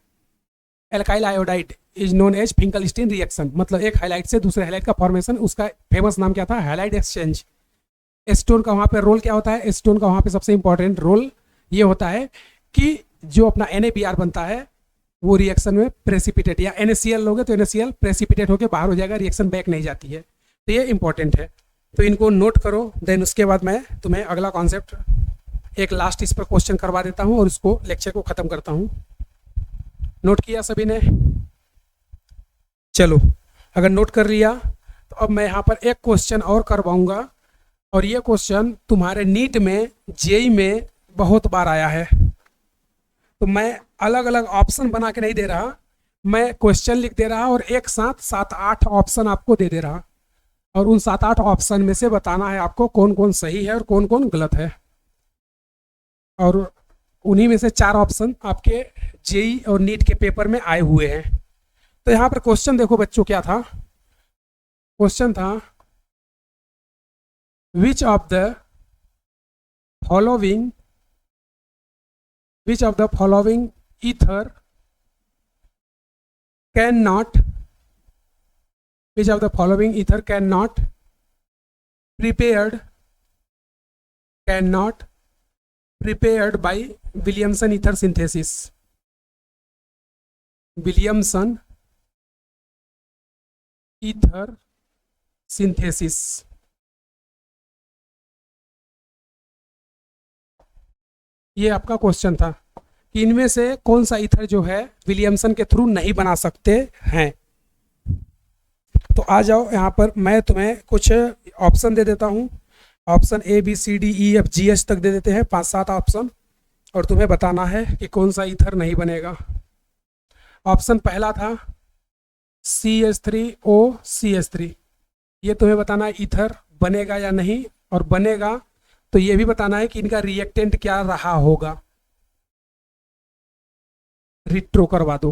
alkyl iodide is known as Finkelstein reaction. मतलब एक हाइलाइट से दूसरे हाइलाइट का फॉर्मेशन, उसका फेमस नाम क्या था? Highlight exchange. एसीटोन का वहाँ पे रोल क्या होता है? एसीटोन का वहाँ पे सबसे इंपॉर्टेंट रोल ये होता है कि जो अपना NaBr बनता है वो रिएक्शन में प्रेसिपिटेट, या NaCl लोगे तो NaCl प्रेसिपिटेट होकर बाहर हो जाएगा, रिएक्शन बैक नहीं जाती है। तो ये इंपॉर्टेंट है, तो इनको नोट करो। देन उसके बाद मैं तुम्हें अगला कॉन्सेप्ट, एक लास्ट इस पर क्वेश्चन करवा देता हूँ और उसको लेक्चर को ख़त्म करता हूँ। नोट किया सभी ने? चलो, अगर नोट कर लिया तो अब मैं यहाँ पर एक क्वेश्चन और करवाऊँगा, और ये क्वेश्चन तुम्हारे नीट में, JEE में बहुत बार आया है। तो मैं अलग अलग ऑप्शन बना के नहीं दे रहा, मैं क्वेश्चन लिख दे रहा और एक साथ 7-8 ऑप्शन आपको दे दे रहा, और उन 7-8 ऑप्शन में से बताना है आपको कौन कौन सही है और कौन कौन गलत है। और उन्हीं में से 4 ऑप्शन आपके जेई और नीट के पेपर में आए हुए हैं। तो यहाँ पर क्वेश्चन देखो बच्चों, क्या था क्वेश्चन? था which of the following ether can not which of the following ether cannot prepared by Williamson ether synthesis? Williamson ether synthesis। ये आपका क्वेश्चन था कि इनमें से कौन सा ईथर जो है विलियमसन के थ्रू नहीं बना सकते हैं। तो आ जाओ यहाँ पर, मैं तुम्हें कुछ ऑप्शन दे देता हूँ। Option A B C D E F G H तक दे देते हैं, 5-7 ऑप्शन, और तुम्हें बताना है कि कौन सा ईथर नहीं बनेगा। ऑप्शन पहला था CH3O CH3। ये तुम्हें बताना है ईथर बनेगा या नहीं, और बनेगा तो ये भी बताना है कि इनका रिएक्टेंट क्या रहा होगा। रिट्रो करवा दो,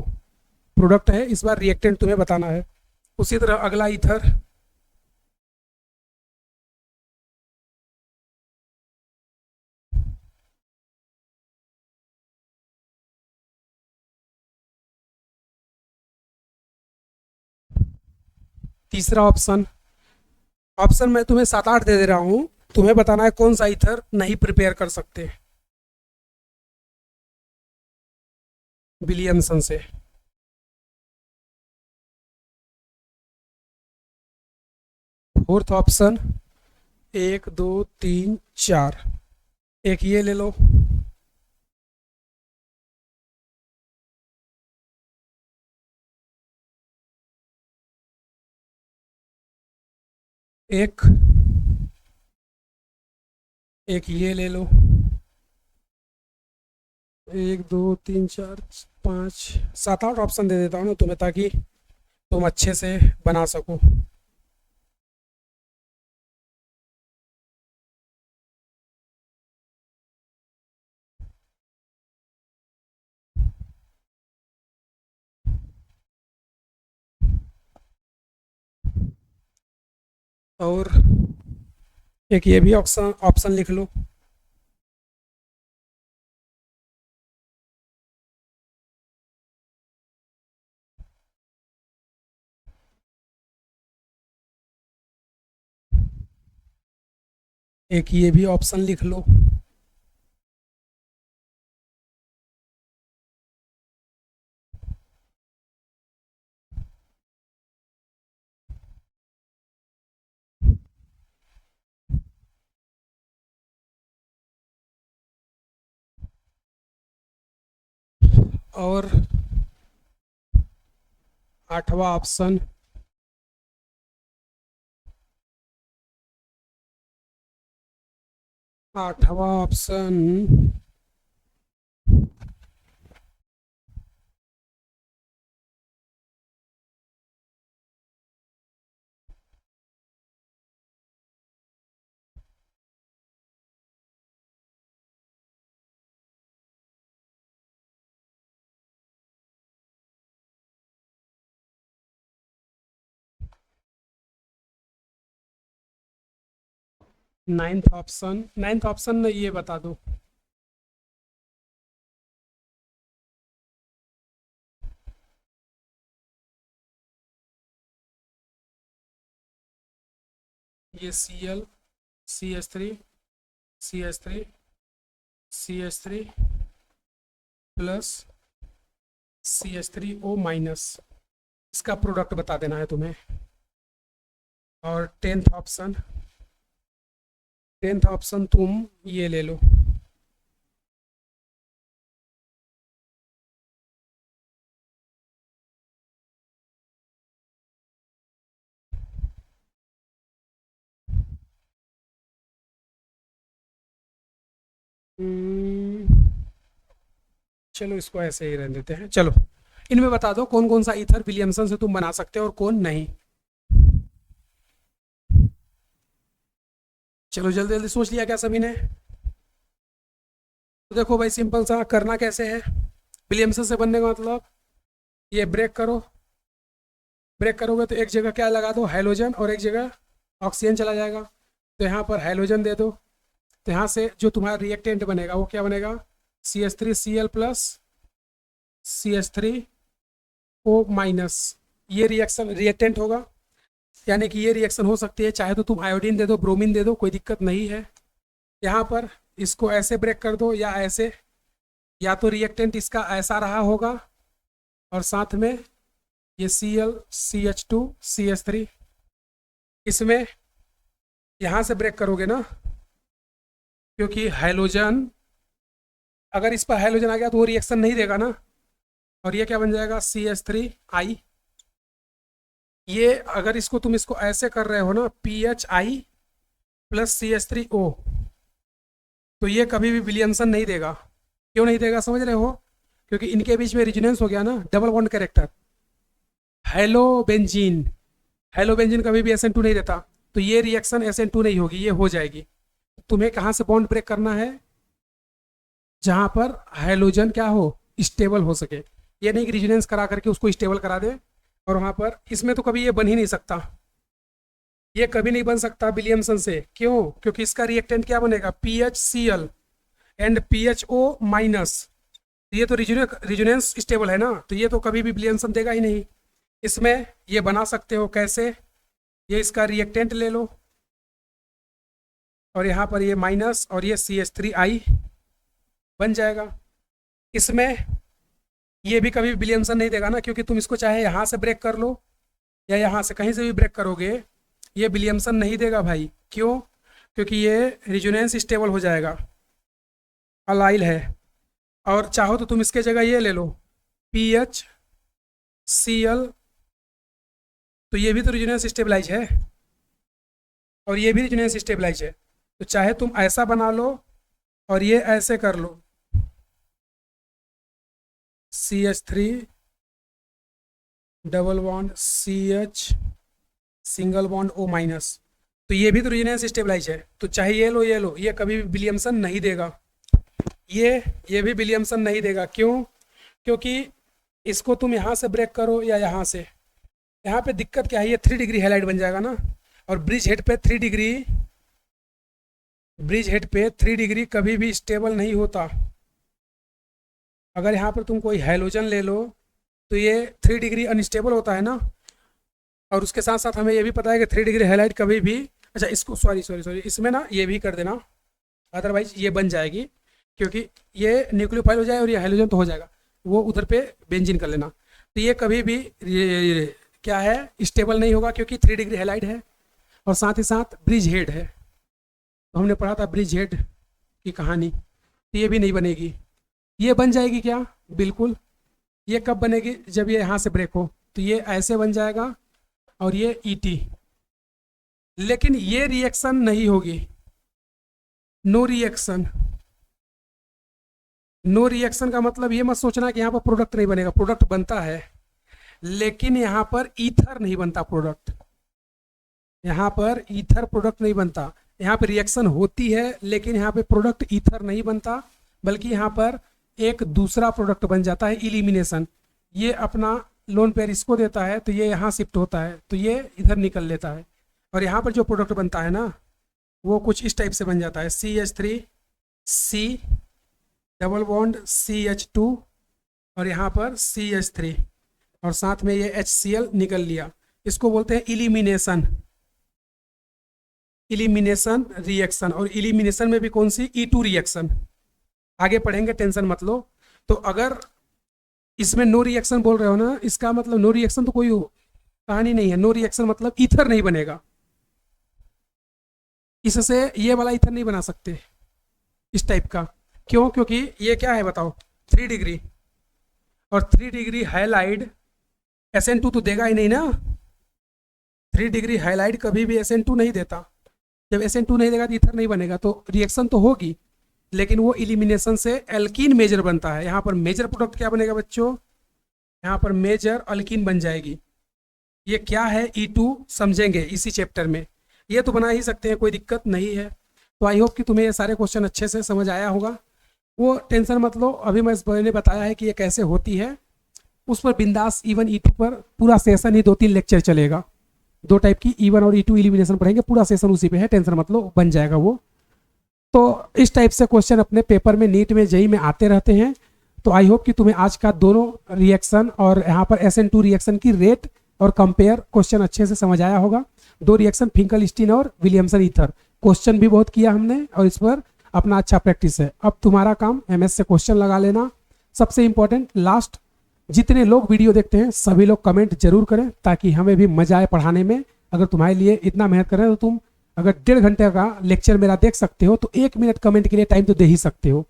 प्रोडक्ट है, इस बार रिएक्टेंट तुम्हें बताना है। उसी तरह अगला ईथर तीसरा ऑप्शन मैं तुम्हें 7-8 दे दे रहा हूं, तुम्हें बताना है कौन सा ईथर नहीं प्रिपेयर कर सकते विलियमसन से। फोर्थ ऑप्शन 1 2 3 4, एक ये ले लो, एक ये ले लो, 1 2 3 4 5 7-8 ऑप्शन दे देता हूँ ना तुम्हें, ताकि तुम अच्छे से बना सको। और एक ये भी ऑप्शन लिख लो। एक ये भी ऑप्शन लिख लो। और 8वां ऑप्शन आठवां ऑप्शन नाइन्थ ऑप्शन ये बता दो। ये CH3 प्लस CH3O माइनस, इसका प्रोडक्ट बता देना है तुम्हें। और 10th ऑप्शन तुम ये ले लो, चलो इसको ऐसे ही रहने देते हैं। चलो इनमें बता दो कौन कौन सा ईथर विलियमसन से तुम बना सकते हो और कौन नहीं। चलो जल्दी जल्दी सोच लिया क्या सभी ने? तो देखो भाई सिंपल सा करना कैसे है। विलियमसन से बनने का मतलब ये ब्रेक करो, ब्रेक करोगे तो एक जगह क्या लगा दो हाइड्रोजन और एक जगह ऑक्सीजन चला जाएगा। तो यहाँ पर हाइड्रोजन दे दो, तो यहाँ से जो तुम्हारा रिएक्टेंट बनेगा वो क्या बनेगा, CH3Cl प्लस CH3O माइनस। ये रिएक्शन रिएक्टेंट होगा, यानी कि ये रिएक्शन हो सकती है, चाहे तो तुम आयोडीन दे दो, ब्रोमीन दे दो, कोई दिक्कत नहीं है। यहाँ पर इसको ऐसे ब्रेक कर दो या ऐसे, या तो रिएक्टेंट इसका ऐसा रहा होगा और साथ में ये Cl CH2 CH3, इसमें यहाँ से ब्रेक करोगे ना, क्योंकि हाइड्रोजन अगर इस पर हाइड्रोजन आ गया तो वो रिएक्शन नहीं देगा ना, और ये क्या बन जाएगा CH3I। ये अगर इसको तुम इसको ऐसे कर रहे हो ना PHI प्लस CH3O, तो ये कभी भी विलियमसन नहीं देगा। क्यों नहीं देगा समझ रहे हो? क्योंकि इनके बीच में रिजोनेंस हो गया ना, डबल बॉन्ड कैरेक्टर। हेलोबेंजीन, हेलोबेंजीन कभी भी SN2 नहीं देता, तो ये रिएक्शन SN2 नहीं होगी, ये हो जाएगी। तुम्हें कहाँ से बॉन्ड ब्रेक करना है, जहां पर हाइड्रोजन क्या हो, स्टेबल हो सके। ये नहीं कि रिजोनेंस करा करके उसको स्टेबल करा दे, और वहां पर इसमें तो कभी ये बन ही नहीं सकता, ये कभी नहीं बन सकता विलियमसन से। क्यों? क्योंकि इसका रिएक्टेंट क्या बनेगा, PHCl एंड PHO माइनस। ये तो रिजोनेंस स्टेबल है ना, तो ये तो कभी भी विलियमसन देगा ही नहीं। इसमें ये बना सकते हो कैसे, ये इसका रिएक्टेंट ले लो और यहाँ पर ये माइनस और ये CH3I बन जाएगा। इसमें ये भी कभी विलियमसन नहीं देगा ना, क्योंकि तुम इसको चाहे यहाँ से ब्रेक कर लो या यहाँ से कहीं से भी ब्रेक करोगे, ये विलियमसन नहीं देगा भाई। क्यों? क्योंकि ये रिजोनेंस स्टेबल हो जाएगा, अलाइल है। और चाहो तो तुम इसके जगह ये ले लो PHCl, तो ये भी तो रिजोनेंस स्टेबलाइज है और ये भी रिजोनेंस स्टेबलाइज है। तो चाहे तुम ऐसा बना लो और ये ऐसे कर लो, CH3 double bond CH single bond O minus, तो ये भी तो रिजोनेंस स्टेबलाइज है। तो चाहे ये लो ये लो, ये कभी भी विलियमसन नहीं देगा, ये भी विलियमसन नहीं देगा। क्यों? क्योंकि इसको तुम यहाँ से ब्रेक करो या यहाँ से, यहाँ पे दिक्कत क्या है, ये 3 डिग्री हैलाइड बन जाएगा ना, और ब्रिज हेड पे 3 डिग्री, ब्रिज हेड पे 3 डिग्री कभी भी स्टेबल नहीं होता। अगर यहाँ पर तुम कोई हाइड्रोजन ले लो तो ये 3 डिग्री अनस्टेबल होता है ना, और उसके साथ साथ हमें ये भी पता है कि 3 डिग्री हैलाइड कभी भी, अच्छा इसको सॉरी इसमें ना ये भी कर देना, अदरवाइज ये बन जाएगी, क्योंकि ये न्यूक्लियोफाइल हो जाए और ये हाइड्रोजन तो हो जाएगा, वो उधर पे बेंजीन कर लेना। तो ये कभी भी ये क्या है, स्टेबल नहीं होगा, क्योंकि 3 डिग्री हैलाइड है और साथ ही साथ ब्रिज हेड है। तो हमने पढ़ा था ब्रिज हेड की कहानी, तो ये भी नहीं बनेगी। ये बन जाएगी क्या, बिल्कुल। ये कब बनेगी, जब ये यहाँ से ब्रेक हो, तो ये ऐसे बन जाएगा और ये ET, लेकिन ये रिएक्शन नहीं होगी, नो रिएक्शन। नो रिएक्शन का मतलब ये मत सोचना कि यहाँ पर प्रोडक्ट नहीं बनेगा, प्रोडक्ट बनता है, लेकिन यहाँ पर ईथर नहीं बनता प्रोडक्ट, यहाँ पर ईथर प्रोडक्ट नहीं बनता। यहाँ पर रिएक्शन होती है लेकिन यहाँ पे प्रोडक्ट ईथर नहीं बनता, बल्कि यहाँ पर एक दूसरा प्रोडक्ट बन जाता है, इलिमिनेशन। ये अपना लोन पेयर इसको देता है, तो ये यहाँ शिफ्ट होता है, तो ये इधर निकल लेता है, और यहाँ पर जो प्रोडक्ट बनता है ना, वो कुछ इस टाइप से बन जाता है, CH3C डबल बॉन्ड CH2 और यहाँ पर CH3 और साथ में ये HCl निकल लिया। इसको बोलते हैं इलिमिनेशन, इलिमिनेशन रिएक्शन। और इलिमिनेशन में भी कौन सी, E2 रिएक्शन, आगे पढ़ेंगे, टेंशन मत लो। तो अगर इसमें नो रिएक्शन बोल रहे हो ना, इसका मतलब नो रिएक्शन तो कोई कहानी नहीं है। नो रिएक्शन मतलब ईथर नहीं बनेगा, इससे ये वाला ईथर नहीं बना सकते इस टाइप का। क्यों? क्योंकि ये क्या है बताओ, 3 डिग्री, और 3 डिग्री हाइलाइड SN2 तो देगा ही नहीं ना। 3 डिग्री हाइलाइड कभी भी SN2 नहीं देता। जब SN2 नहीं देगा तो ईथर नहीं बनेगा, तो रिएक्शन तो होगी, लेकिन वो इलिमिनेशन से एल्कीन मेजर बनता है। यहाँ पर मेजर प्रोडक्ट क्या बनेगा बच्चों, यहाँ पर मेजर अल्कीन बन जाएगी। ये क्या है E2 समझेंगे इसी चैप्टर में। ये तो बना ही सकते हैं, कोई दिक्कत नहीं है। तो आई होप कि तुम्हें ये सारे क्वेश्चन अच्छे से समझ आया होगा। वो टेंशन मत लो, अभी मैंने बताया है कि ये कैसे होती है, उस पर बिंदास E1 E2 पर पूरा सेशन ही 2-3 लेक्चर चलेगा। 2 टाइप की E1 और E2 एलिमिनेशन पढ़ेंगे, पूरा सेशन उसी पे है, टेंशन मत लो, बन जाएगा वो। तो इस टाइप से क्वेश्चन अपने पेपर में, नीट में, जेई में आते रहते हैं। तो आई होप कि तुम्हें आज का दोनों रिएक्शन और यहाँ पर SN2 रिएक्शन की रेट और कंपेयर क्वेश्चन अच्छे से समझ आया होगा। 2 रिएक्शन फिंकलस्टीन और विलियमसन ईथर, क्वेश्चन भी बहुत किया हमने और इस पर अपना अच्छा प्रैक्टिस है। अब तुम्हारा काम MS से क्वेश्चन लगा लेना। सबसे इंपॉर्टेंट लास्ट, जितने लोग वीडियो देखते हैं सभी लोग कमेंट जरूर करें ताकि हमें भी मजा आए पढ़ाने में। अगर तुम्हारे लिए इतना मेहनत करें तो तुम अगर 1.5 घंटे का लेक्चर मेरा देख सकते हो तो 1 मिनट कमेंट के लिए टाइम तो दे ही सकते हो।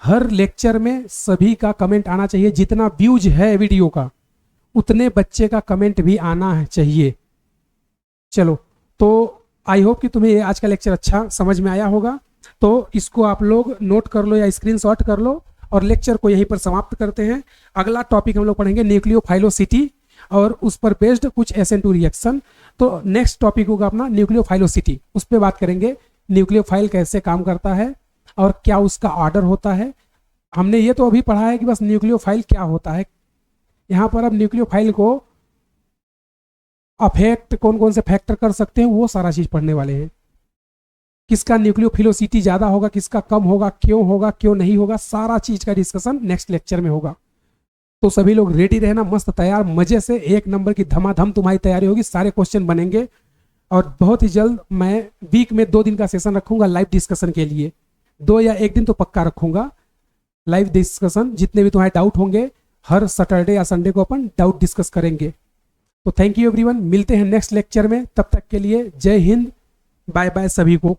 हर लेक्चर में सभी का कमेंट आना चाहिए। जितना व्यूज है वीडियो का उतने बच्चे का कमेंट भी आना चाहिए। चलो, तो आई होप कि तुम्हें आज का लेक्चर अच्छा समझ में आया होगा। तो इसको आप लोग नोट कर लो या स्क्रीनशॉट कर लो और लेक्चर को यहीं पर समाप्त करते हैं। अगला टॉपिक हम लोग पढ़ेंगे न्यूक्लियोफाइलोसिटी और उस पर बेस्ड कुछ SN2 रिएक्शन। तो नेक्स्ट टॉपिक होगा अपना न्यूक्लियोफाइलोसिटी, उस पर बात करेंगे न्यूक्लियोफाइल कैसे काम करता है और क्या उसका ऑर्डर होता है। हमने ये तो अभी पढ़ा है कि बस न्यूक्लियोफाइल क्या होता है। यहाँ पर अब न्यूक्लियोफाइल को अफेक्ट कौन कौन से फैक्टर कर सकते हैं वो सारा चीज पढ़ने वाले हैं। किसका न्यूक्लियोफिलोसिटी ज्यादा होगा, किसका कम होगा, क्यों नहीं होगा, सारा चीज का डिस्कशन नेक्स्ट लेक्चर में होगा। तो सभी लोग रेडी रहना, मस्त तैयार, मजे से 1 नंबर की धमाधम तुम्हारी तैयारी होगी। सारे क्वेश्चन बनेंगे और बहुत ही जल्द मैं वीक में 2 दिन का सेशन रखूंगा लाइव डिस्कशन के लिए। 2 या 1 दिन तो पक्का रखूंगा लाइव डिस्कशन। जितने भी तुम्हारे डाउट होंगे हर सैटरडे या संडे को अपन डाउट डिस्कस करेंगे। तो थैंक यू एवरीवन, मिलते हैं नेक्स्ट लेक्चर में। तब तक के लिए जय हिंद, बाय बाय सभी को।